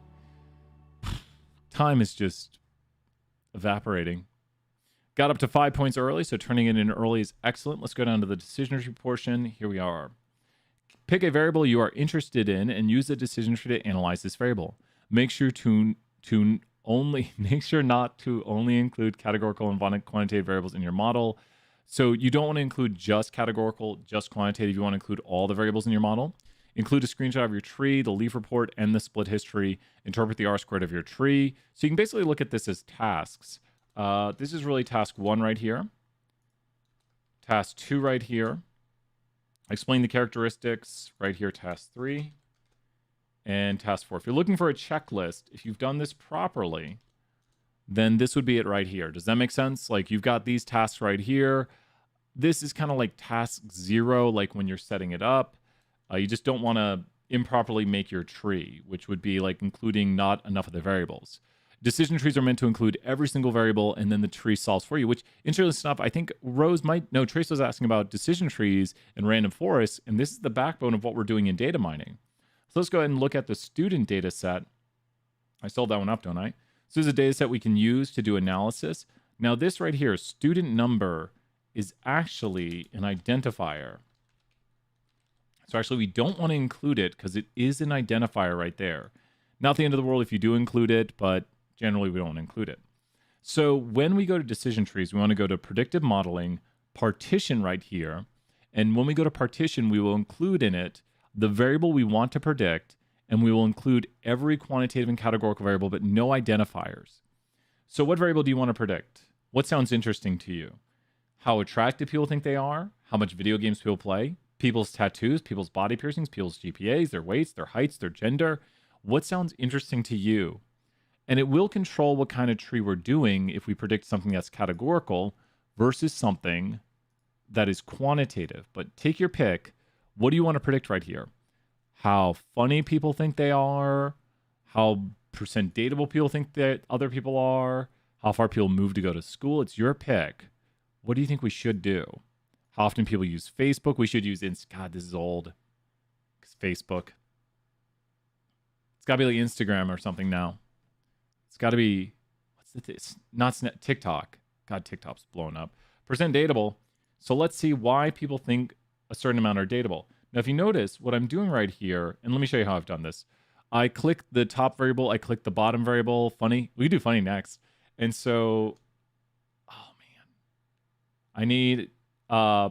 Time is just evaporating. Got up to 5 points early, so turning it in early is excellent. Let's go down to the decision tree portion. Here we are. Pick a variable you are interested in and use the decision tree to analyze this variable. Make sure not to only include categorical and quantitative variables in your model. So you don't want to include just categorical, just quantitative. You want to include all the variables in your model. Include a screenshot of your tree, the leaf report, and the split history. Interpret the R-squared of your tree. So you can basically look at this as tasks. This is really task 1 right here. Task 2 right here. Explain the characteristics right here, task 3. And task 4. If you're looking for a checklist, if you've done this properly, then this would be it right here. Does that make sense? Like you've got these tasks right here. This is kind of like task 0, like when you're setting it up. You just don't want to improperly make your tree, which would be like including not enough of the variables. Decision trees are meant to include every single variable, and then the tree solves for you, which, interesting enough, I think Rose might... No, Trace was asking about decision trees and random forests, and this is the backbone of what we're doing in data mining. So let's go ahead and look at the student data set. I sold that one up, don't I? So this is a data set we can use to do analysis. Now this right here, student number, is actually an identifier. So actually we don't want to include it because it is an identifier right there. Not the end of the world if you do include it, but generally we don't include it. So when we go to decision trees, we want to go to predictive modeling, partition right here. And when we go to partition, we will include in it the variable we want to predict, and we will include every quantitative and categorical variable, but no identifiers. So what variable do you want to predict? What sounds interesting to you? How attractive people think they are? How much video games people play? People's tattoos, people's body piercings, people's GPAs, their weights, their heights, their gender? What sounds interesting to you? And it will control what kind of tree we're doing if we predict something that's categorical versus something that is quantitative. But take your pick. What do you want to predict right here? How funny people think they are? How percent dateable people think that other people are? How far people move to go to school? It's your pick. What do you think we should do? How often people use Facebook? We should use God, this is old. Facebook. It's got to be like Instagram or something now. It's got to be, it's not TikTok. God, TikTok's blowing up. Percent dateable. So let's see why people think a certain amount are dateable. Now, if you notice what I'm doing right here, and let me show you how I've done this. I click the top variable. I click the bottom variable. Funny. We can do funny next. And so, oh man, I need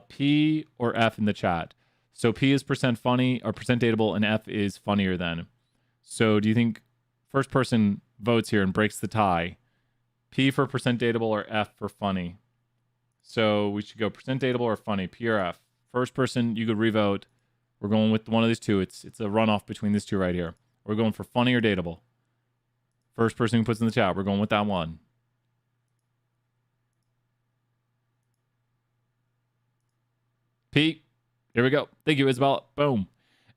P or F in the chat. So P is percent funny or percent dateable, and F is funnier than. So do you think first person votes here and breaks the tie? P for percent dateable or F for funny? So we should go percent dateable or funny, P or F. First person, you could revote. We're going with one of these two. It's a runoff between these two right here. We're going for funny or dateable. First person who puts in the chat, we're going with that one. P. Here we go. Thank you, Isabel. Boom.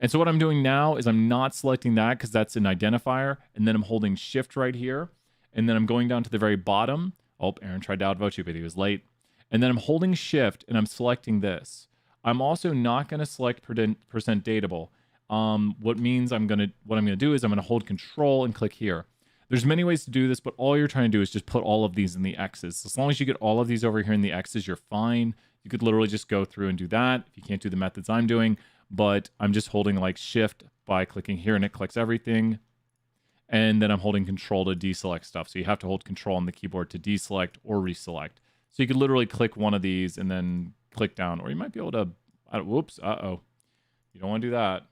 And so what I'm doing now is I'm not selecting that because that's an identifier. And then I'm holding shift right here. And then I'm going down to the very bottom. Oh, Aaron tried to outvote you, but he was late. And then I'm holding shift and I'm selecting this. I'm also not going to select percent dateable. What I'm going to do is I'm going to hold control and click here. There's many ways to do this, but all you're trying to do is just put all of these in the X's. As long as you get all of these over here in the X's, you're fine. You could literally just go through and do that if you can't do the methods I'm doing, but I'm just holding like shift by clicking here and it collects everything. And then I'm holding control to deselect stuff. So you have to hold control on the keyboard to deselect or reselect. So you could literally click one of these and then click down, or you might be able to, whoops, you don't want to do that.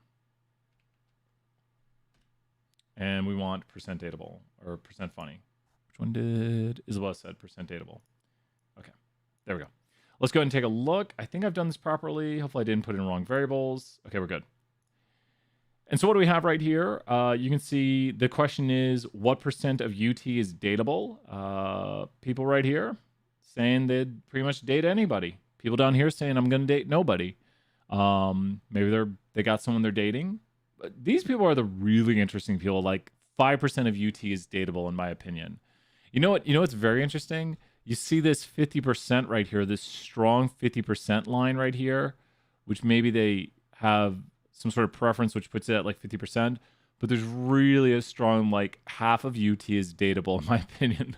And we want percent dateable or percent funny. Which one did Isabella said? Percent dateable. Okay, there we go. Let's go ahead and take a look. I think I've done this properly. Hopefully I didn't put in wrong variables. Okay, we're good. And so what do we have right here? You can see the question is, what percent of UT is dateable? People right here saying they'd pretty much date anybody. People down here saying I'm going to date nobody. Maybe they got someone they're dating. But these people are the really interesting people. Like 5% of UT is dateable in my opinion. You know what? You know what's very interesting? You see this 50% right here, this strong 50% line right here, which maybe they have some sort of preference which puts it at like 50%, but there's really a strong like half of UT is dateable in my opinion.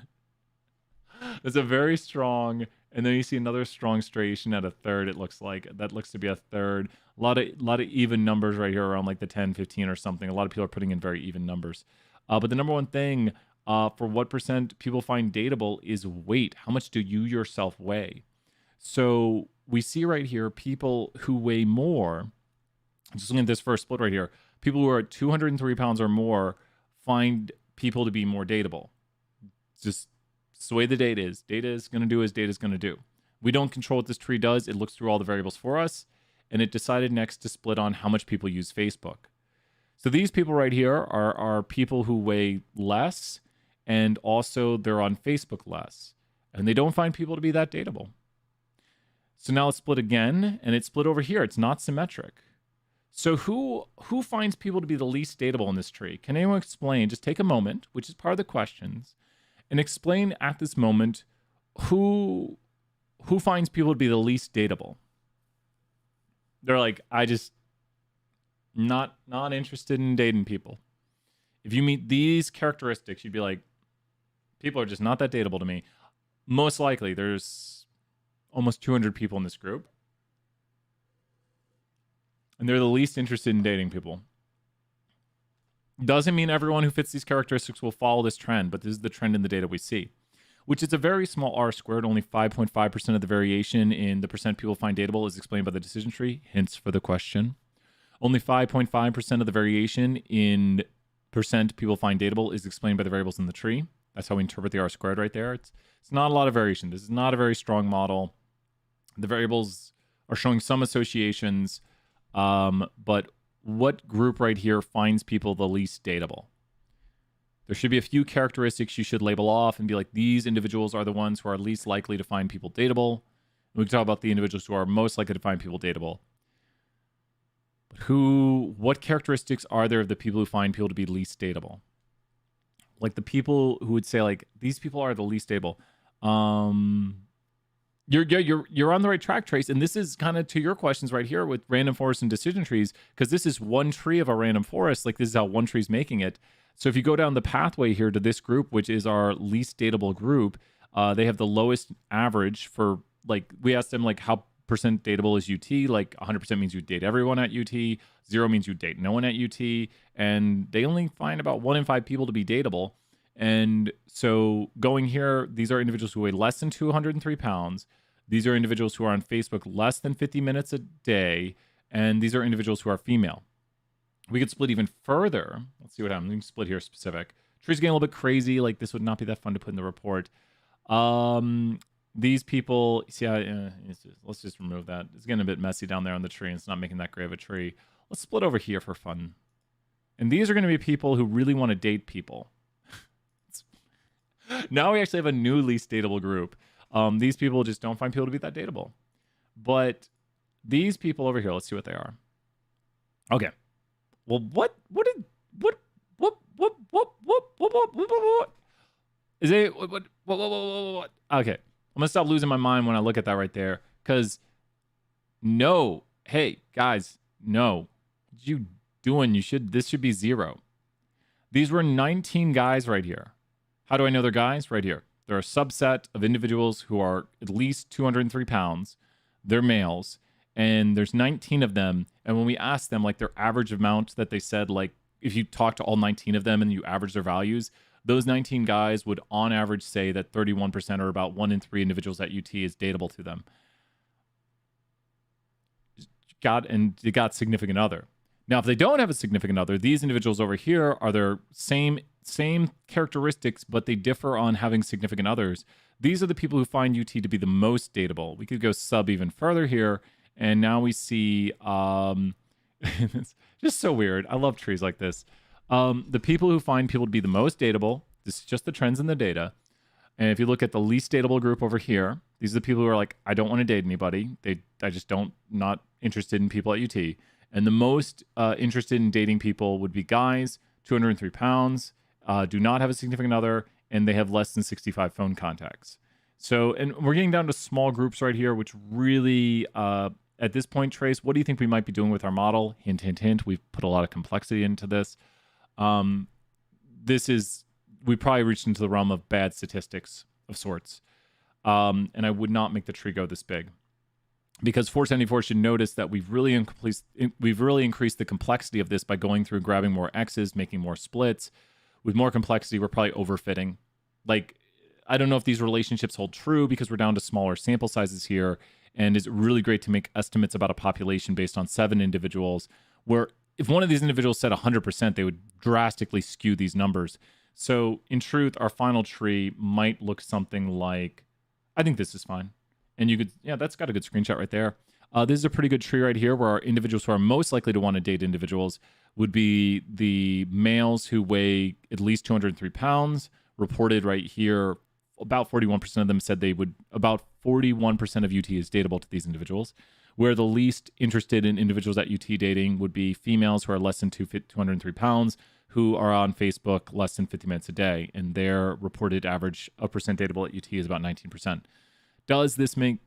It's a very strong, and then you see another strong striation at a third. It looks like that looks to be a third. A lot of even numbers right here around like the 10, 15 or something. A lot of people are putting in very even numbers. But the number one thing for what percent people find dateable is weight. How much do you yourself weigh? So we see right here people who weigh more. Just looking at this first split right here, people who are at 203 pounds or more find people to be more dateable. It's the way the data is. Data is going to do as data is going to do. We don't control what this tree does. It looks through all the variables for us, and it decided next to split on how much people use Facebook. So these people right here are people who weigh less, and also they're on Facebook less, and they don't find people to be that dateable. So now it's split again, and it's split over here. It's not symmetric. So who finds people to be the least dateable in this tree? Can anyone explain? Just take a moment, which is part of the questions, and explain at this moment who finds people to be the least dateable. They're like, I just not interested in dating people. If you meet these characteristics, you'd be like, people are just not that dateable to me. Most likely, there's almost 200 people in this group. And they're the least interested in dating people. Doesn't mean everyone who fits these characteristics will follow this trend, but this is the trend in the data we see, which is a very small R squared. Only 5.5% of the variation in the percent people find dateable is explained by the decision tree. Hints for the question. Only 5.5% of the variation in percent people find dateable is explained by the variables in the tree. That's how we interpret the R squared right there. It's not a lot of variation. This is not a very strong model. The variables are showing some associations. But what group right here finds people the least dateable? There should be a few characteristics you should label off and be like, these individuals are the ones who are least likely to find people dateable. And we can talk about the individuals who are most likely to find people dateable. But what characteristics are there of the people who find people to be least dateable? Like the people who would say like, these people are the least dateable. You're on the right track, Trace, and this is kind of to your questions right here with random forests and decision trees, because this is one tree of a random forest. Like this is how one tree is making it. So if you go down the pathway here to this group, which is our least dateable group, they have the lowest average for like, we asked them like how percent dateable is UT, like 100% means you date everyone at UT, 0 means you date no one at UT, and they only find about 1 in 5 people to be dateable. And so going here, these are individuals who weigh less than 203 pounds. These are individuals who are on Facebook less than 50 minutes a day. And these are individuals who are female. We could split even further. Let's see what happens. We can split here specific. Tree's getting a little bit crazy. Like this would not be that fun to put in the report. These people, see, let's just remove that. It's getting a bit messy down there on the tree, and it's not making that great of a tree. Let's split over here for fun. And these are going to be people who really want to date people. Now we actually have a new least dateable group. These people just don't find people to be that dateable. But these people over here, let's see what they are. Okay. Well, what is it? What? Okay. I'm going to stop losing my mind when I look at that right there. Because no, hey, guys, no. What you doing? This should be 0. These were 19 guys right here. How do I know they're guys? Right here. They're a subset of individuals who are at least 203 pounds. They're males. And there's 19 of them. And when we asked them, like, their average amount that they said, like, if you talk to all 19 of them and you average their values, those 19 guys would on average say that 31% or about 1 in 3 individuals at UT is dateable to them. They got significant other. Now, if they don't have a significant other, these individuals over here are their same characteristics, but they differ on having significant others. These are the people who find UT to be the most dateable. We could go sub even further here, and now we see it's just so weird. I love trees like this. The people who find people to be the most dateable, this is just the trends in the data. And if you look at the least dateable group over here, these are the people who are like, I don't want to date anybody. I just not interested in people at UT. And the most interested in dating people would be guys, 203 pounds, do not have a significant other, and they have less than 65 phone contacts. So, and we're getting down to small groups right here, which really, at this point, Trace, what do you think we might be doing with our model? Hint, hint, hint. We've put a lot of complexity into this. We probably reached into the realm of bad statistics of sorts. And I would not make the tree go this big. Because 474 should notice that we've really increased the complexity of this by going through, grabbing more X's, making more splits. With more complexity, we're probably overfitting. Like, I don't know if these relationships hold true because we're down to smaller sample sizes here. And it's really great to make estimates about a population based on 7 individuals, where if one of these individuals said 100%, they would drastically skew these numbers. So in truth, our final tree might look something like, I think this is fine. And you could, yeah, that's got a good screenshot right there. This is a pretty good tree right here where our individuals who are most likely to want to date individuals would be the males who weigh at least 203 pounds, reported right here. About 41% of them said about 41% of UT is dateable to these individuals. Where the least interested in individuals at UT dating would be females who are less than 203 pounds, who are on Facebook less than 50 minutes a day. And their reported average of percent dateable at UT is about 19%. Does this make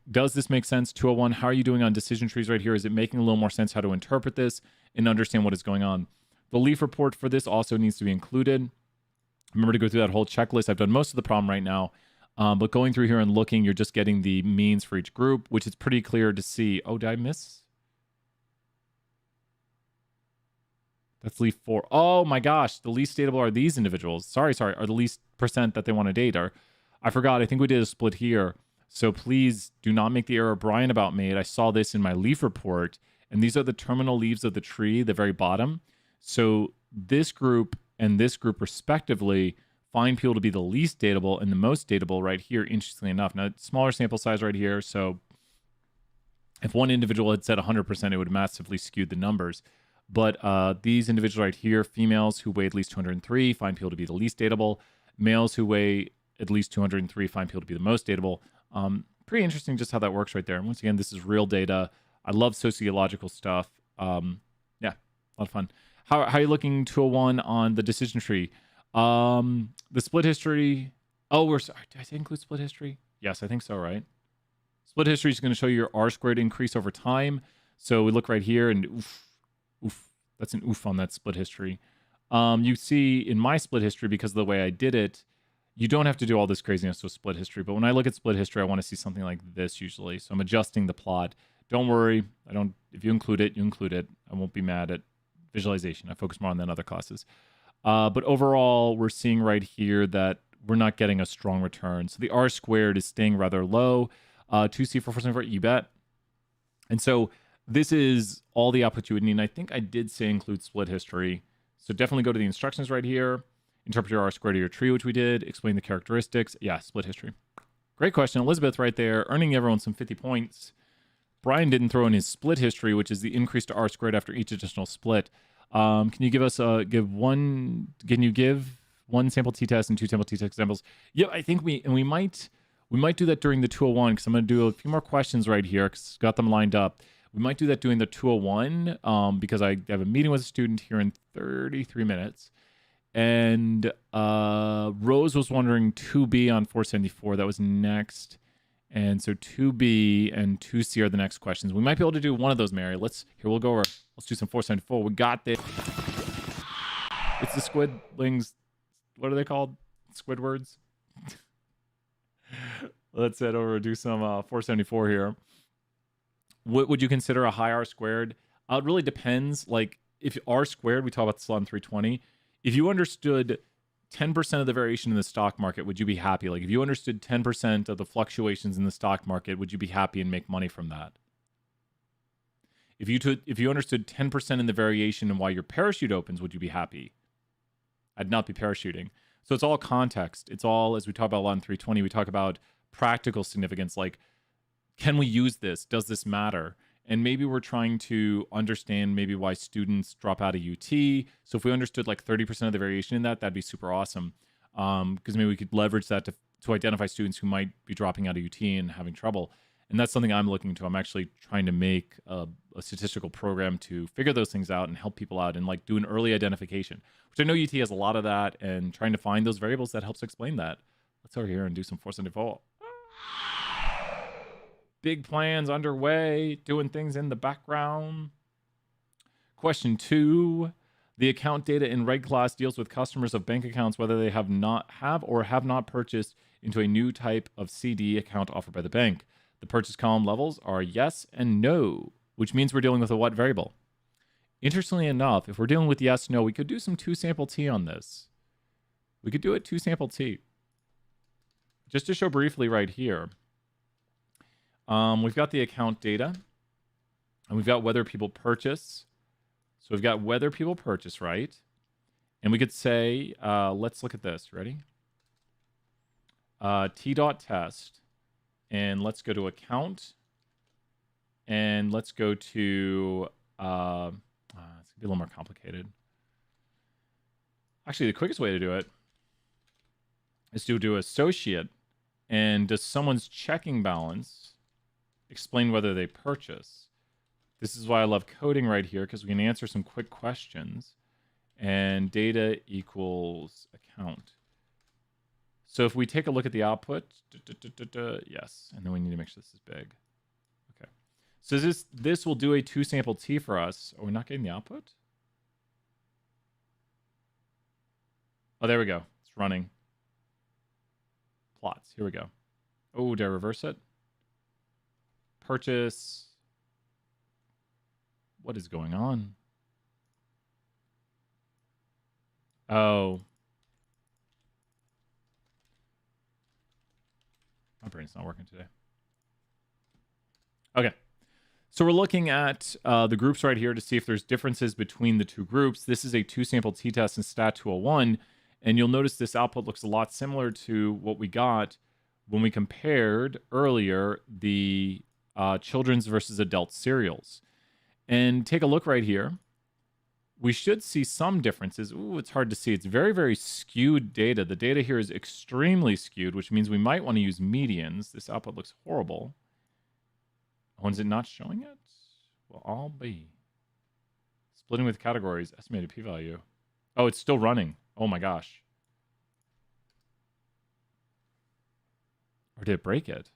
sense? 201, how are you doing on decision trees right here? Is it making a little more sense how to interpret this and understand what is going on? The leaf report for this also needs to be included. Remember to go through that whole checklist. I've done most of the problem right now, but going through here and looking, you're just getting the means for each group, which is pretty clear to see. Oh, did I miss? That's leaf 4. Oh my gosh, the least dateable are these individuals. Sorry, are the least percent that they want to date are. I forgot. I think we did a split here. So please do not make the error Brian about made. I saw this in my leaf report, and these are the terminal leaves of the tree, the very bottom. So this group and this group respectively find people to be the least dateable and the most dateable right here, interestingly enough. Now, smaller sample size right here, so if one individual had said 100%, it would massively skew the numbers. But these individuals right here, females who weigh at least 203, find people to be the least dateable. Males who weigh at least 203 find people to be the most dateable. Pretty interesting just how that works right there. And once again, this is real data. I love sociological stuff. Yeah, a lot of fun. How are you looking 201 on the decision tree? The split history. Oh, we're sorry. Did I say include split history? Yes, I think so, right? Split history is going to show you your R-squared increase over time. So we look right here and oof, that's an oof on that split history. You see in my split history, because of the way I did it, you don't have to do all this craziness with split history. But when I look at split history, I want to see something like this usually. So I'm adjusting the plot. Don't worry. If you include it, you include it. I won't be mad at visualization. I focus more on that in other classes. But overall, we're seeing right here that we're not getting a strong return. So the R-squared is staying rather low. 2C447 you bet. And so this is all the output you would need. And I think I did say include split history. So definitely go to the instructions right here. Interpret your R-squared of your tree, which we did. Explain the characteristics. Yeah, split history. Great question. Elizabeth right there, earning everyone some 50 points. Brian didn't throw in his split history, which is the increase to R-squared after each additional split. Can you give us one sample t-test and 2 sample t-test examples? Yeah, I think we might do that during the 201 because I'm going to do a few more questions right here because got them lined up. We might do that during the 201 because I have a meeting with a student here in 33 minutes. And Rose was wondering 2B on 474. That was next. And so 2B and 2C are the next questions. We might be able to do one of those, Mary. We'll go over. Let's do some 474. We got this. It's the squidlings. What are they called? Squidwards? Let's head over and do some 474 here. What would you consider a high R squared? It really depends. Like, if R squared, we talk about this a lot in 320. If you understood 10% of the variation in the stock market, would you be happy? Like, if you understood 10% of the fluctuations in the stock market, would you be happy and make money from that? If you understood 10% in the variation and why your parachute opens, would you be happy? I'd not be parachuting. So it's all context. It's all, as we talk about a lot in 320, we talk about practical significance. Like, can we use this? Does this matter? And maybe we're trying to understand maybe why students drop out of UT. So if we understood like 30% of the variation in that, that'd be super awesome. Because maybe we could leverage that to identify students who might be dropping out of UT and having trouble. And that's something I'm looking to. I'm actually trying to make a statistical program to figure those things out and help people out and like do an early identification, which I know UT has a lot of that, and trying to find those variables that helps explain that. Let's go over here and do some 474. Big plans underway, doing things in the background. Question 2. The account data in reg class deals with customers of bank accounts, whether they have not purchased into a new type of CD account offered by the bank. The purchase column levels are yes and no, which means we're dealing with a what variable? Interestingly enough, if we're dealing with yes, no, we could do some 2 sample T on this. We could do it 2 sample T. Just to show briefly right here. We've got the account data, and we've got whether people purchase. So we've got whether people purchase, right? And we could say, let's look at this. Ready? T.test. And let's go to account. And let's go to, it's going to be a little more complicated. Actually, the quickest way to do it is to do associate. And does someone's checking balance explain whether they purchase? This is why I love coding right here, because we can answer some quick questions. And data equals account. So if we take a look at the output, yes, and then we need to make sure this is big. Okay. So this will do a 2 sample T for us. Are we not getting the output? Oh, there we go. It's running. Plots. Here we go. Oh, did I reverse it? Purchase. What is going on? Oh. My brain's not working today. Okay. So we're looking at the groups right here to see if there's differences between the 2 groups. This is a 2 sample t-test in Stat 201. And you'll notice this output looks a lot similar to what we got when we compared earlier the children's versus adult cereals. And take a look right here. We should see some differences. Ooh, it's hard to see. It's very, very skewed data. The data here is extremely skewed, which means we might want to use medians. This output looks horrible. Oh, is it not showing it? Well, I'll be. Splitting with categories, estimated p-value. Oh, it's still running. Oh my gosh. Or did it break it?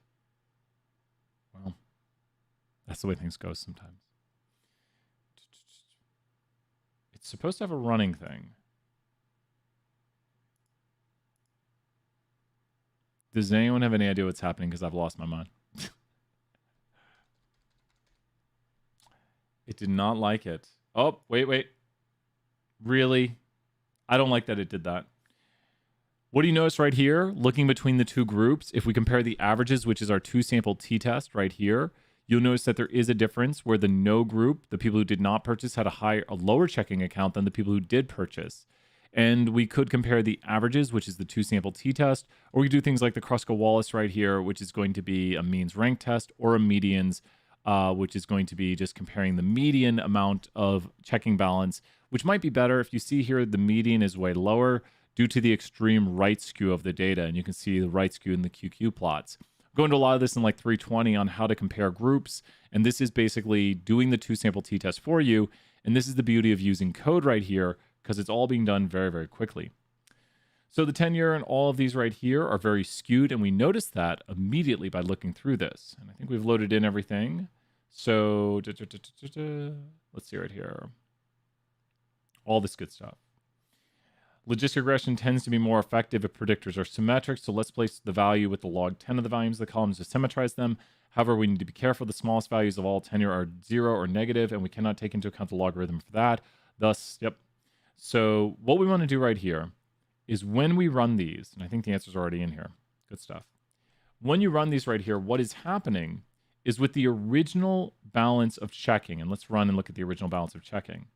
Well, that's the way things go sometimes. It's supposed to have a running thing. Does anyone have any idea what's happening? Because I've lost my mind. It did not like it. Oh, wait. Really? I don't like that it did that. What do you notice right here? Looking between the 2 groups, if we compare the averages, which is our 2 sample t-test right here, you'll notice that there is a difference where the no group, the people who did not purchase, had a lower checking account than the people who did purchase. And we could compare the averages, which is the 2 sample t-test, or we could do things like the Kruskal-Wallis right here, which is going to be a means rank test, or a medians, which is going to be just comparing the median amount of checking balance, which might be better. If you see here, the median is way lower due to the extreme right skew of the data, and you can see the right skew in the QQ plots. Go into a lot of this in like 320 on how to compare groups, and this is basically doing the 2 sample t-test for you, and this is the beauty of using code right here, because it's all being done very, very quickly. So the 10-year and all of these right here are very skewed, and we notice that immediately by looking through this. And I think we've loaded in everything. So let's see right here. All this good stuff. Logistic regression tends to be more effective if predictors are symmetric, so let's place the value with the log 10 of the volumes of the columns to symmetrize them. However, we need to be careful. The smallest values of all tenure are 0 or negative, and we cannot take into account the logarithm for that. Thus, yep. So what we want to do right here is when we run these, and I think the answer is already in here. Good stuff. When you run these right here, what is happening is with the original balance of checking, and let's run and look at the original balance of checking.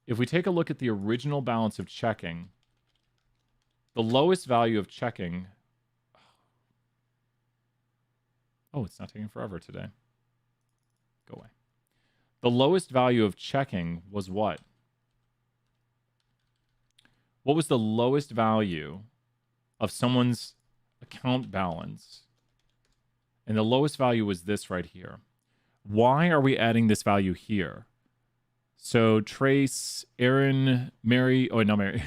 If we take a look at the original balance of checking, the lowest value of checking... Oh, it's not taking forever today. Go away. The lowest value of checking was what? What was the lowest value of someone's account balance? And the lowest value was this right here. Why are we adding this value here? So Trace, Aaron, Mary... Oh, not Mary.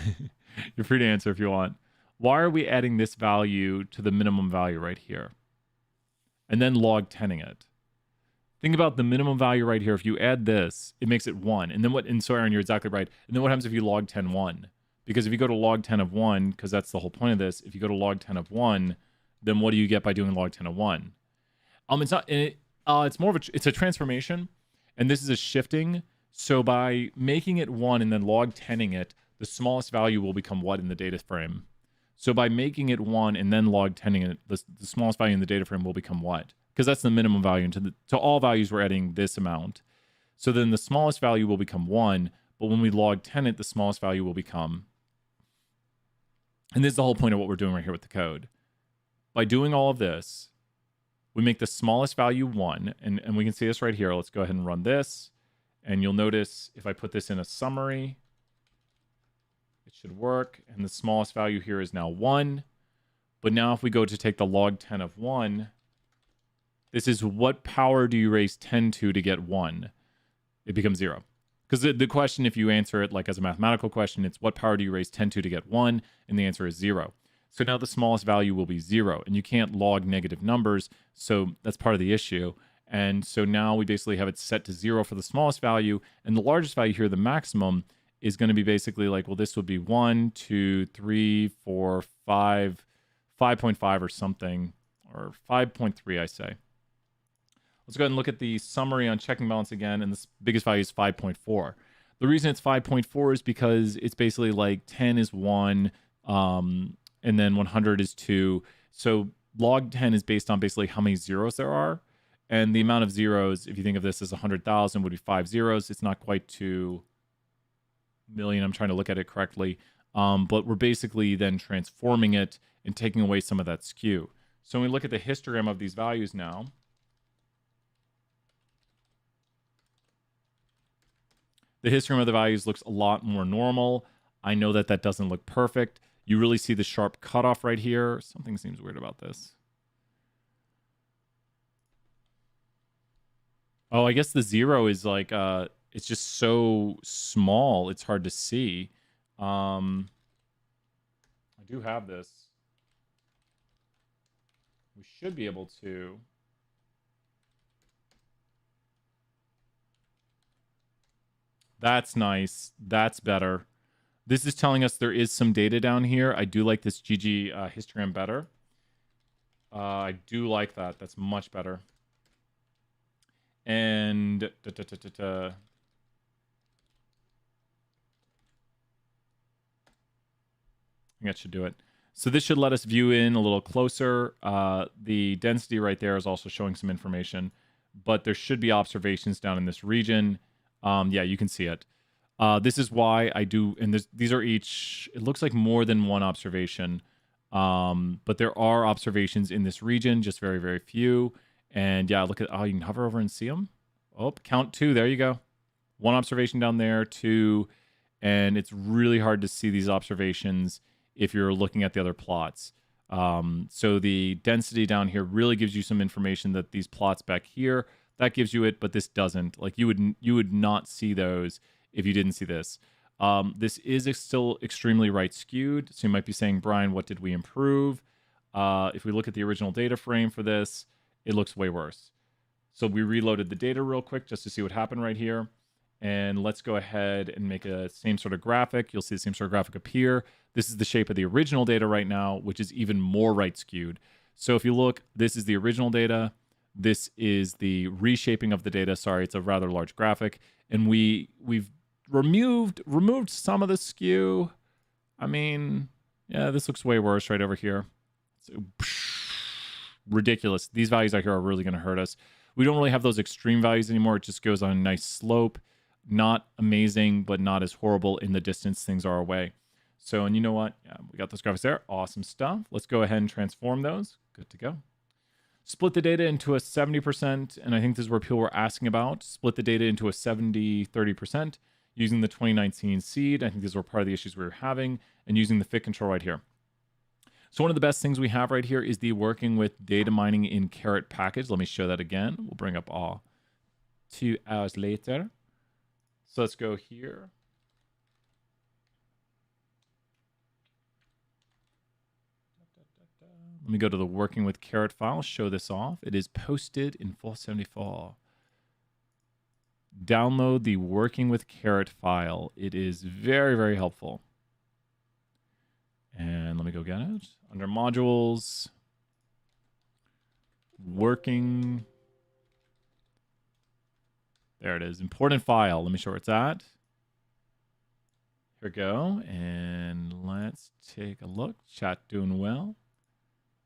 You're free to answer if you want. Why are we adding this value to the minimum value right here? And then log 10ing it. Think about the minimum value right here. If you add this, it makes it 1. And then what? And so, Aaron, you're exactly right. And then what happens if you log 10 1? Because if you go to log 10 of 1, because that's the whole point of this, if you go to log 10 of 1, then what do you get by doing log 10 of 1? It's not. It's more of it's a transformation, and this is a shifting. So by making it 1 and then log 10ing it, the smallest value will become what in the data frame? So by making it 1 and then log 10ing it, the smallest value in the data frame will become what? Because that's the minimum value. And to all values, we're adding this amount. So then the smallest value will become 1, but when we log 10 it, the smallest value will become... And this is the whole point of what we're doing right here with the code. By doing all of this, we make the smallest value 1, and we can see this right here. Let's go ahead and run this. And you'll notice if I put this in a summary, it should work. And the smallest value here is now 1. But now if we go to take the log 10 of 1, this is what power do you raise 10 to get 1? It becomes 0. Because the question, if you answer it like as a mathematical question, it's what power do you raise 10 to get 1? And the answer is 0. So now the smallest value will be 0. And you can't log negative numbers, so that's part of the issue. And so now we basically have it set to 0 for the smallest value. And the largest value here, the maximum, is going to be basically like, well, this would be 1, 2, 3, 4, 5, 5.5 or something, or 5.3, I say. Let's go ahead and look at the summary on checking balance again, and the biggest value is 5.4. The reason it's 5.4 is because it's basically like 10 is 1, and then 100 is 2. So log 10 is based on basically how many zeros there are. And the amount of zeros, if you think of this as 100,000, would be 5 zeros. It's not quite 2 million. I'm trying to look at it correctly. But we're basically then transforming it and taking away some of that skew. So when we look at the histogram of these values now, the histogram of the values looks a lot more normal. I know that that doesn't look perfect. You really see the sharp cutoff right here. Something seems weird about this. Oh, I guess the 0 is like, it's just so small, it's hard to see. I do have this. We should be able to... That's nice. That's better. This is telling us there is some data down here. I do like this GG histogram better. I do like that. That's much better. And I think that should do it. So this should let us view in a little closer. The density right there is also showing some information, but there should be observations down in this region. Yeah, you can see it. This is why I do, and these are each, it looks like more than one observation, but there are observations in this region, just very, very few. And yeah, look at, oh, you can hover over and see them. Oh, count 2, there you go. 1 observation down there, 2, and it's really hard to see these observations if you're looking at the other plots. So the density down here really gives you some information that these plots back here, that gives you it, but this doesn't. Like you would not see those if you didn't see this. This is still extremely right skewed. So you might be saying, Brian, what did we improve? If we look at the original data frame for this, it looks way worse. So we reloaded the data real quick just to see what happened right here. And let's go ahead and make a same sort of graphic. You'll see the same sort of graphic appear. This is the shape of the original data right now, which is even more right skewed. So if you look, this is the original data. This is the reshaping of the data. Sorry, it's a rather large graphic. And we've removed some of the skew. I mean, yeah, this looks way worse right over here. So, ridiculous. These values out here are really going to hurt us. We don't really have those extreme values anymore. It just goes on a nice slope. Not amazing, but not as horrible in the distance things are away. So, and you know what? Yeah, we got those graphics there. Awesome stuff. Let's go ahead and transform those. Good to go. Split the data into a 70%, and I think this is where people were asking about. Split the data into a 70-30% using the 2019 seed. I think these were part of the issues we were having, and using the fit control right here. So one of the best things we have right here is the working with data mining in Caret package. Let me show that again. We'll bring up all 2 hours later. So let's go here. Let me go to the working with Caret file, show this off. It is posted in 474. Download the working with Caret file. It is very, very helpful. And let me go get it. Under modules, working. There it is. Important file. Let me show where it's at. Here we go. And let's take a look. Chat doing well.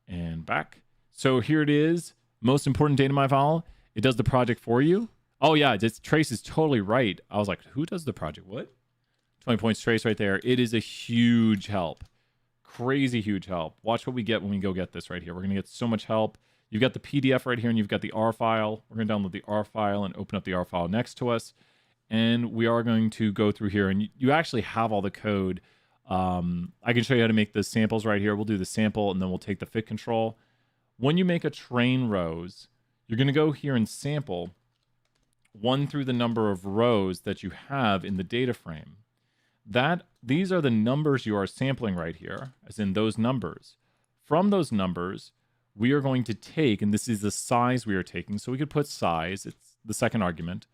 And back. So here it is. Most important data my file. It does the project for you. Oh yeah, Trace is totally right. I was like, who does the project? What? 20 points Trace right there. It is a huge help. Crazy huge help. Watch what we get when we go get this right here. We're going to get so much help. You've got the PDF right here and you've got the R file. We're going to download the R file and open up the R file next to us. And we are going to go through here and you actually have all the code. I can show you how to make the samples right here. We'll do the sample and then we'll take the fit control. When you make a train rows, you're going to go here and sample 1 through the number of rows that you have in the data frame. These are the numbers you are sampling right here, as in those numbers. From those numbers, we are going to take, and this is the size we are taking, so we could put size, it's the second argument.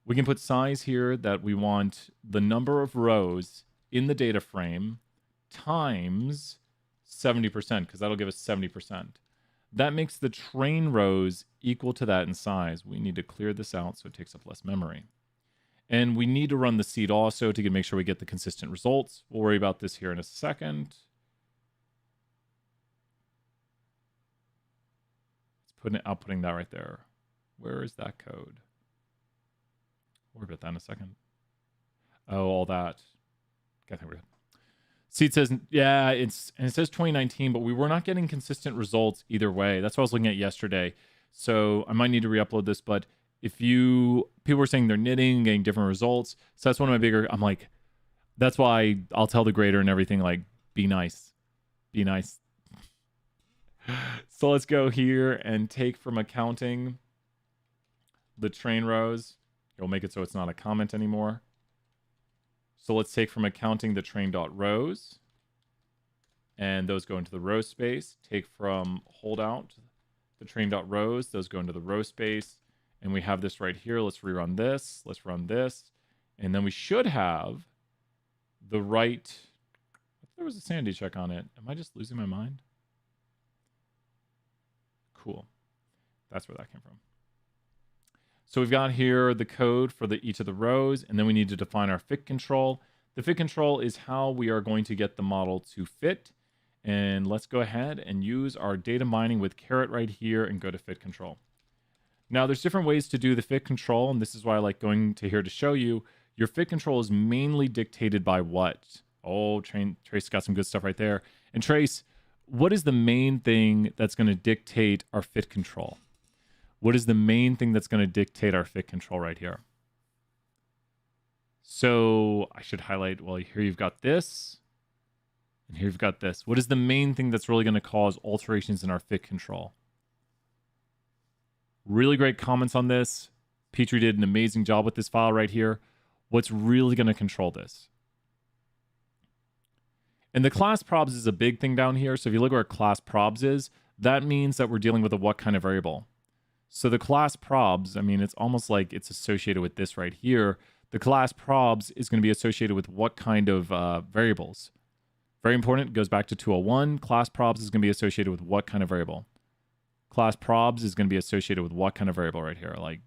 We can put size here that we want the number of rows in the data frame times 70%, because that'll give us 70%. That makes the train rows equal to that in size. We need to clear this out so it takes up less memory. And we need to run the seed also to make sure we get the consistent results. We'll worry about this here in a second. It's outputting that right there. Where is that code? We'll worry about that in a second. Oh, all that. Okay, I think we're good. Seed says, yeah, and it says 2019, but we were not getting consistent results either way. That's what I was looking at yesterday. So I might need to re-upload this, but people were saying they're knitting, getting different results. So that's one of my bigger, I'm like, that's why I'll tell the grader and everything, like, be nice. Be nice. So let's go here and take from accounting the train rows. You'll make it so it's not a comment anymore. So let's take from accounting the train.rows. And those go into the row space. Take from holdout the train.rows. Those go into the row space. And we have this right here. Let's rerun this. Let's run this. And then we should have the right... There was a sanity check on it. Am I just losing my mind? Cool. That's where that came from. So we've got here the code for each of the rows, and then we need to define our fit control. The fit control is how we are going to get the model to fit. And let's go ahead and use our data mining with Caret right here and go to fit control. Now, there's different ways to do the fit control, and this is why I like going to here to show you. Your fit control is mainly dictated by what? Oh, Trace got some good stuff right there. And Trace, what is the main thing that's going to dictate our fit control? What is the main thing that's going to dictate our fit control right here? So I should highlight, well, here you've got this, and here you've got this. What is the main thing that's really going to cause alterations in our fit control? Really great comments on this. Petri did an amazing job with this file right here. What's really going to control this? And the class probs is a big thing down here. So if you look where class probs is, that means that we're dealing with a what kind of variable. So the class probs, I mean, it's almost like it's associated with this right here. The class probs is going to be associated with what kind of variables. Very important. It goes back to 201. Class probs is going to be associated with what kind of variable. Class probs is going to be associated with what kind of variable right here, like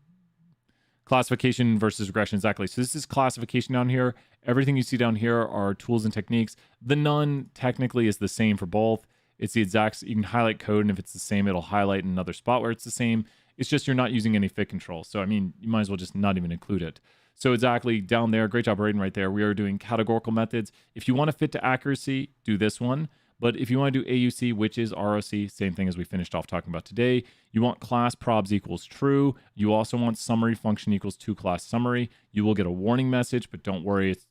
classification versus regression. Exactly. So this is classification down here. Everything you see down here are tools and techniques. The none technically is the same for both. It's the exact, you can highlight code, and if it's the same, it'll highlight in another spot where it's the same. It's just you're not using any fit control. So, I mean, you might as well just not even include it. So exactly down there, great job writing right there. We are doing categorical methods. If you want to fit to accuracy, do this one. But if you want to do AUC, which is ROC, same thing as we finished off talking about today, you want class probs equals true. You also want summary function equals to class summary. You will get a warning message, but don't worry, it's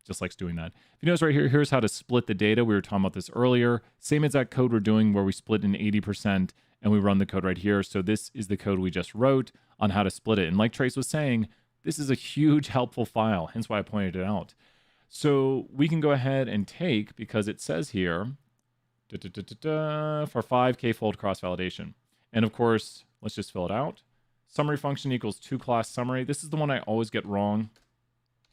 just likes doing that. If you notice right here, here's how to split the data. We were talking about this earlier. Same exact code we're doing where we split in 80% and we run the code right here. So this is the code we just wrote on how to split it. And like Trace was saying, this is a huge helpful file, hence why I pointed it out. So we can go ahead and take, because it says here, for 5 k-fold cross-validation. And of course, let's just fill it out. Summary function equals to class summary. This is the one I always get wrong.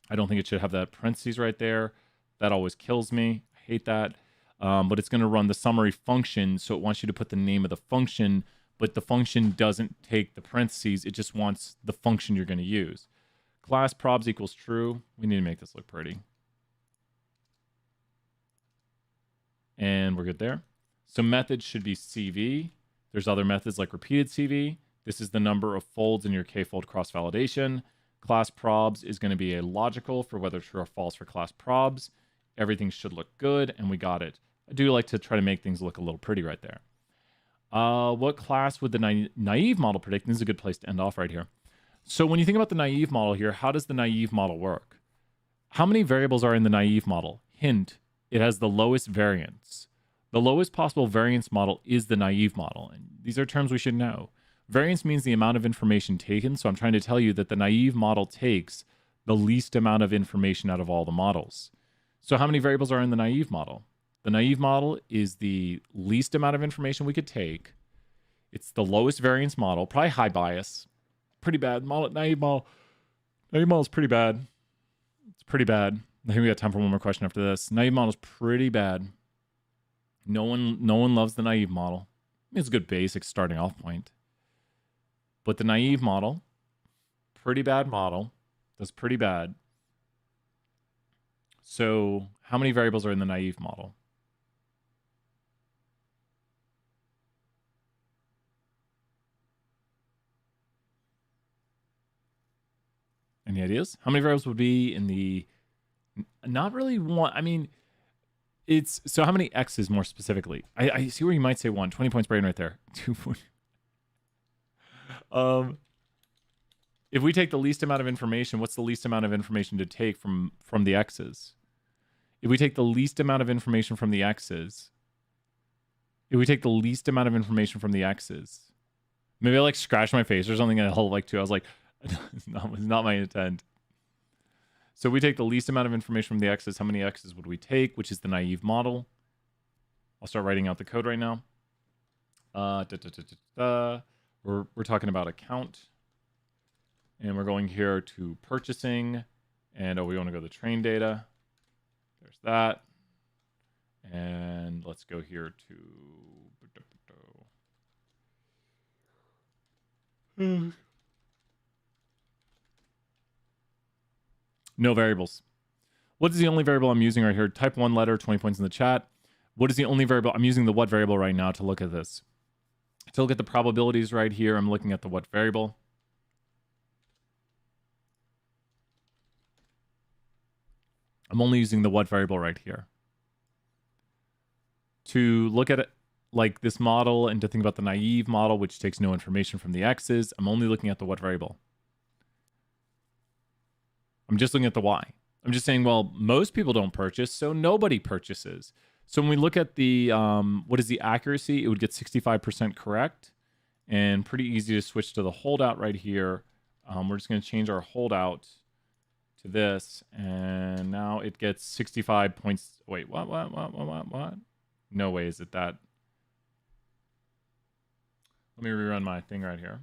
I don't think it should have that parentheses right there. That always kills me. I hate that. But it's going to run the summary function, so it wants you to put the name of the function, but the function doesn't take the parentheses. It just wants the function you're going to use. Class probs equals true. We need to make this look pretty. And we're good there. So methods should be CV. There's other methods like repeated CV. This is the number of folds in your k-fold cross-validation. Class probs is going to be a logical for whether true or false for class probs. Everything should look good, and we got it. I do like to try to make things look a little pretty right there. What class would the naive model predict? This is a good place to end off right here. So when you think about the naive model here, how does the naive model work? How many variables are in the naive model? Hint, it has the lowest variance. The lowest possible variance model is the naive model. And these are terms we should know. Variance means the amount of information taken. So I'm trying to tell you that the naive model takes the least amount of information out of all the models. So how many variables are in the naive model? The naive model is the least amount of information we could take. It's the lowest variance model, probably high bias. Pretty bad. Naive model is pretty bad. It's pretty bad. I think we got time for one more question after this. Naive model is pretty bad. No one loves the naive model. It's a good basic starting off point. But the naive model, pretty bad model, does pretty bad. So how many variables are in the naive model? Any ideas? How many variables would be in the, not really one, I mean, it's, so how many X's more specifically? I see where you might say 1, 20 points brain right there. 2 points. If we take the least amount of information, what's the least amount of information to take from the X's? If we take the least amount of information from the X's, maybe I like scratched my face or something and I held like 2. I was like, it's not my intent. So we take the least amount of information from the X's. How many X's would we take, which is the naive model? I'll start writing out the code right now. We're talking about account. And we're going here to purchasing. And we want to go to train data. There's that. And let's go here to... No variables. What is the only variable I'm using right here? Type 1 letter, 20 points in the chat. What is the only variable? I'm using the what variable right now to look at this. To look at the probabilities right here, I'm looking at the what variable. I'm only using the what variable right here. To look at it like this model and to think about the naive model, which takes no information from the X's, I'm only looking at the what variable. I'm just looking at the Y. I'm just saying, well, most people don't purchase, so nobody purchases. So when we look at the, what is the accuracy? It would get 65% correct and pretty easy to switch to the holdout right here. We're just going to change our holdout to this, and now it gets 65 points. Wait, what? No way is it that. Let me rerun my thing right here.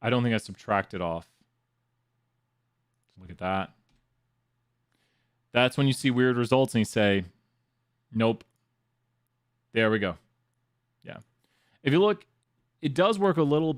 I don't think I subtracted off. Look at that. That's when you see weird results and you say, nope. There we go. Yeah. If you look, it does work a little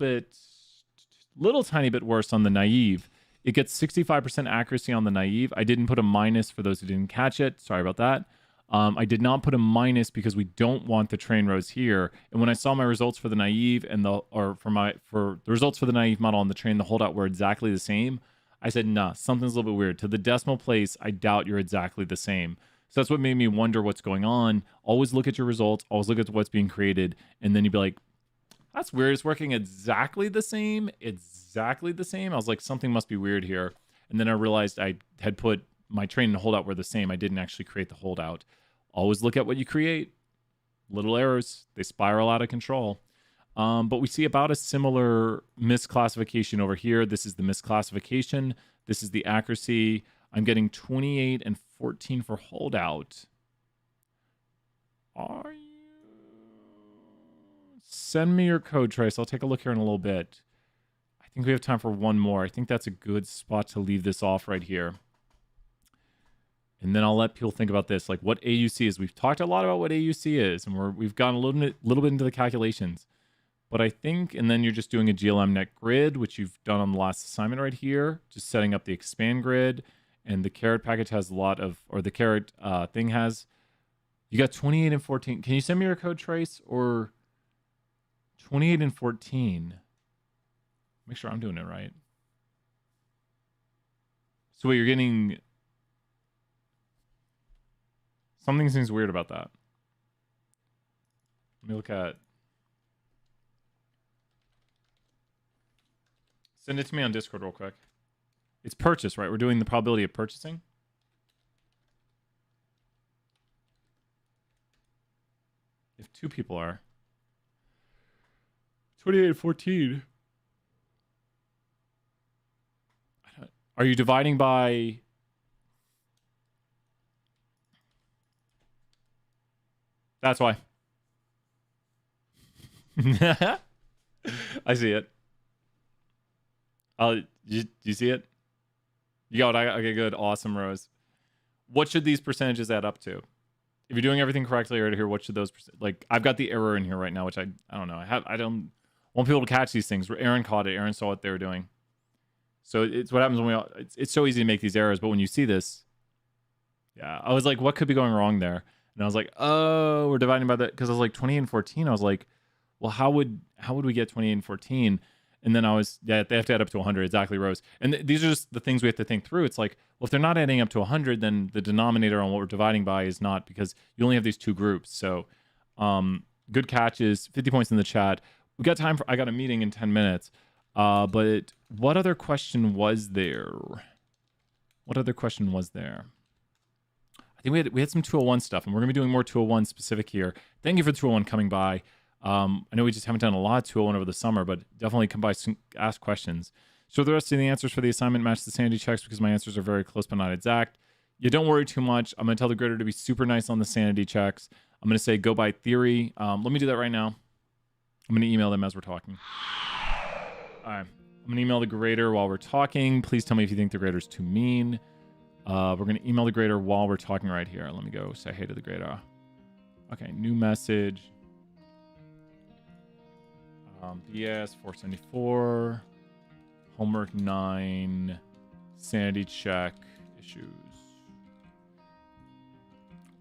tiny bit worse on the naive. It gets 65% accuracy on the naive. I didn't put a minus for those who didn't catch it. Sorry about that. I did not put a minus because we don't want the train rows here. And when I saw my results for the naive and for the results for the naive model on the train, the holdout were exactly the same. I said, nah, something's a little bit weird. To the decimal place, I doubt you're exactly the same. So that's what made me wonder what's going on. Always look at your results. Always look at what's being created. And then you'd be like, that's weird. It's working exactly the same. Exactly the same. I was like, something must be weird here. And then I realized I had put my train and holdout were the same. I didn't actually create the holdout. Always look at what you create. Little errors, they spiral out of control. But we see about a similar misclassification over here. This is the misclassification. This is the accuracy. I'm getting 28 and 14 for holdout. Are you? Send me your code trace. I'll take a look here in a little bit. I think we have time for one more. I think that's a good spot to leave this off right here. And then I'll let people think about this, like what AUC is. We've talked a lot about what AUC is, and we've gone a little bit into the calculations. But I think, and then you're just doing a GLMNet grid, which you've done on the last assignment right here, just setting up the expand grid. And the caret package has a lot of, or the caret thing has, you got 28 and 14. Can you send me your code trace? Or 28 and 14? Make sure I'm doing it right. So wait, you're getting... Something seems weird about that. Let me look at... Send it to me on Discord real quick. It's purchase, right? We're doing the probability of purchasing. If two people are. 28 and 14. Are you dividing by... That's why. I see it. You see it? You got it. Okay, good. Awesome, Rose. What should these percentages add up to? If you're doing everything correctly right here, what should those... Like, I've got the error in here right now, which I don't know. I don't want people to catch these things. Aaron caught it. Aaron saw what they were doing. So it's what happens when we... It's so easy to make these errors, but when you see this... Yeah, I was like, what could be going wrong there? And I was like, oh, we're dividing by that. Because I was like 28 and 14. I was like, well, how would we get 28 and 14? And then I was, yeah, they have to add up to 100. Exactly, Rose. And these are just the things we have to think through. It's like, well, if they're not adding up to 100, then the denominator on what we're dividing by is not, because you only have these two groups. So good catches, 50 points in the chat. We got time for, I got a meeting in 10 minutes. But what other question was there? What other question was there? I think we had some 201 stuff, and we're going to be doing more 201 specific here. Thank you for 201 coming by. I know we just haven't done a lot of 201 over the summer, but definitely come by, ask questions. So the rest of the answers for the assignment match the sanity checks because my answers are very close but not exact. You don't worry too much. I'm going to tell the grader to be super nice on the sanity checks. I'm going to say go by theory. Let me do that right now. I'm going to email them as we're talking. All right. I'm going to email the grader while we're talking. Please tell me if you think the grader's too mean. We're going to email the grader while we're talking right here. Let me go say hey to the grader. Okay, new message. BS 474. Homework 9. Sanity check issues.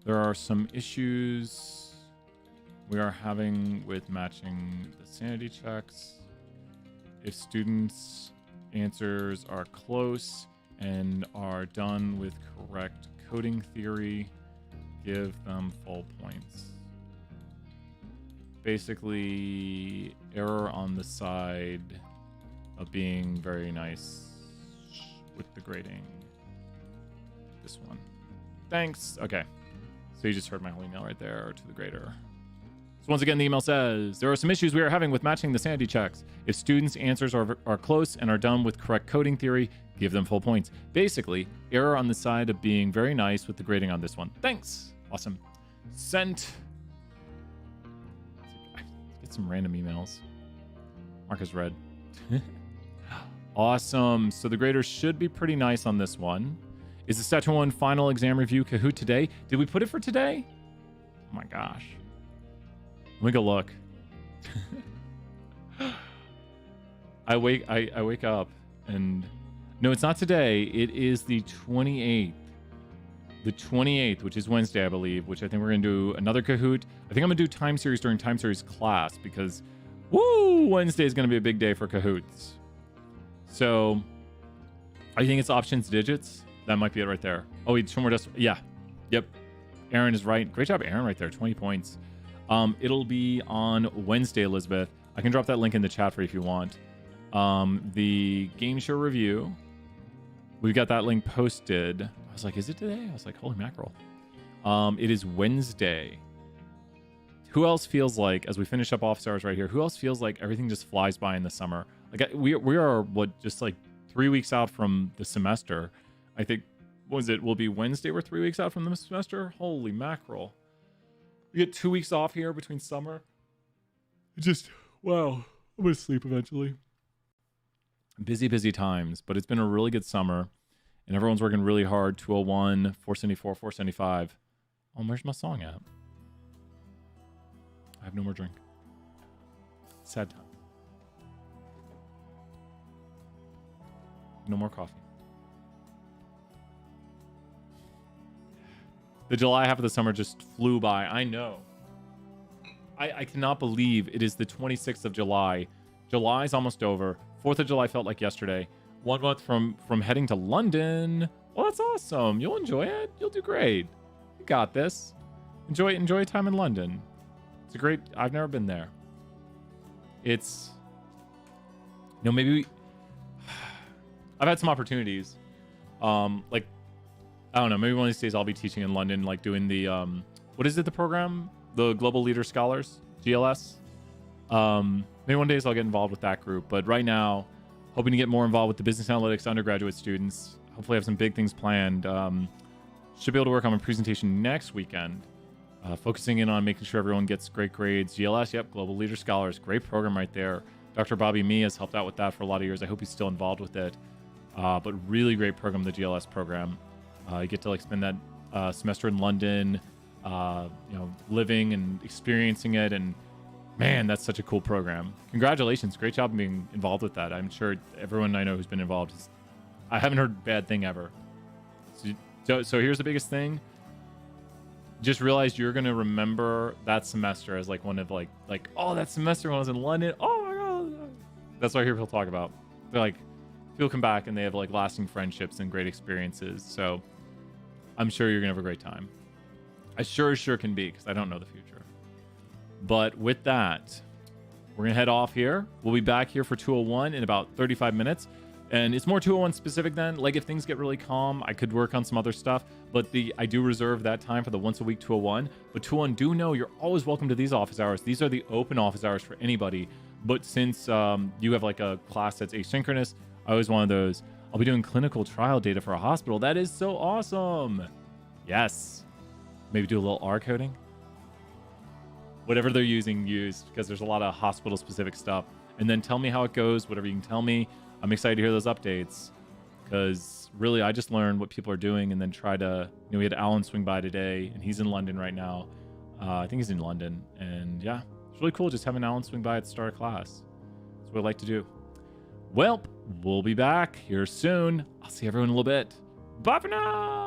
There are some issues we are having with matching the sanity checks. If students' answers are close and are done with correct coding theory, give them full points. Basically, error on the side of being very nice with the grading. This one. Thanks. Okay. So you just heard my whole email right there to the grader. So once again, the email says, there are some issues we are having with matching the sanity checks. If students' answers are close and are done with correct coding theory, give them full points. Basically, error on the side of being very nice with the grading on this one. Thanks. Awesome. Sent. Let's get some random emails. Mark is red. Awesome. So the graders should be pretty nice on this one. Is the Saturn 1 final exam review Kahoot today? Did we put it for today? Oh my gosh. Let me go look. I wake up and no, it's not today. It is the 28th. The 28th, which is Wednesday, I believe, which I think we're going to do another Kahoot. I think I'm going to do time series during time series class because, woo, Wednesday is going to be a big day for Kahoots. So I think it's options digits. That might be it right there. Oh, two more decimal. Yeah. Yep. Aaron is right. Great job, Aaron, right there. 20 points. It'll be on Wednesday, Elizabeth. I can drop that link in the chat for you if you want. The game show review. We've got that link posted. I was like, is it today? I was like, holy mackerel. It is Wednesday. Who else feels like, as we finish up office hours right here, who else feels like everything just flies by in the summer? Like we are what, just like 3 weeks out from the semester. I think, will be Wednesday? We're 3 weeks out from the semester? Holy mackerel. We get 2 weeks off here between summer. Just, wow. I'm going to sleep eventually. Busy, busy times, but it's been a really good summer. And everyone's working really hard. 201, 474, 475. Oh, where's my song at? I have no more drink. Sad time. No more coffee. The July half of the summer just flew by. I know. I cannot believe it is the 26th of July. July's almost over. 4th of July felt like yesterday. 1 month from heading to London. Well, that's awesome. You'll enjoy it. You'll do great. You got this. Enjoy time in London. It's a great... I've never been there. It's... You know, maybe... I've had some opportunities. Like, I don't know. Maybe one of these days I'll be teaching in London, like doing the... what is it, the program? The Global Leader Scholars? GLS? Maybe one day I'll get involved with that group. But right now, hoping to get more involved with the business analytics undergraduate students. Hopefully have some big things planned. Should be able to work on a presentation next weekend. Focusing in on making sure everyone gets great grades. GLS, yep, Global Leader Scholars. Great program right there. Dr. Bobby Mee has helped out with that for a lot of years. I hope he's still involved with it. But really great program, the GLS program. You get to like spend that semester in London, living and experiencing it. And man, that's such a cool program. Congratulations. Great job being involved with that. I'm sure everyone I know who's been involved I haven't heard a bad thing ever. So here's the biggest thing. Just realize you're going to remember that semester as like one of like, oh, that semester when I was in London. Oh my God. That's what I hear people talk about. They're like, people come back and they have like lasting friendships and great experiences. So I'm sure you're going to have a great time. I sure can be, because I don't know the future. But with that, we're going to head off here. We'll be back here for 201 in about 35 minutes. And it's more 201 specific then. Like if things get really calm, I could work on some other stuff. But I do reserve that time for the once a week 201. But 201, do know you're always welcome to these office hours. These are the open office hours for anybody. But since you have like a class that's asynchronous, I always one of those. I'll be doing clinical trial data for a hospital. That is so awesome. Yes. Maybe do a little R coding. Whatever they're using, because there's a lot of hospital specific stuff. And then tell me how it goes, whatever you can tell me. I'm excited to hear those updates, because really I just learned what people are doing and then try to, we had Alan swing by today and he's in London right now. I think he's in London, and yeah, it's really cool just having Alan swing by at the start of class. That's what I like to do. Well, we'll be back here soon. I'll see everyone in a little bit. Bye for now.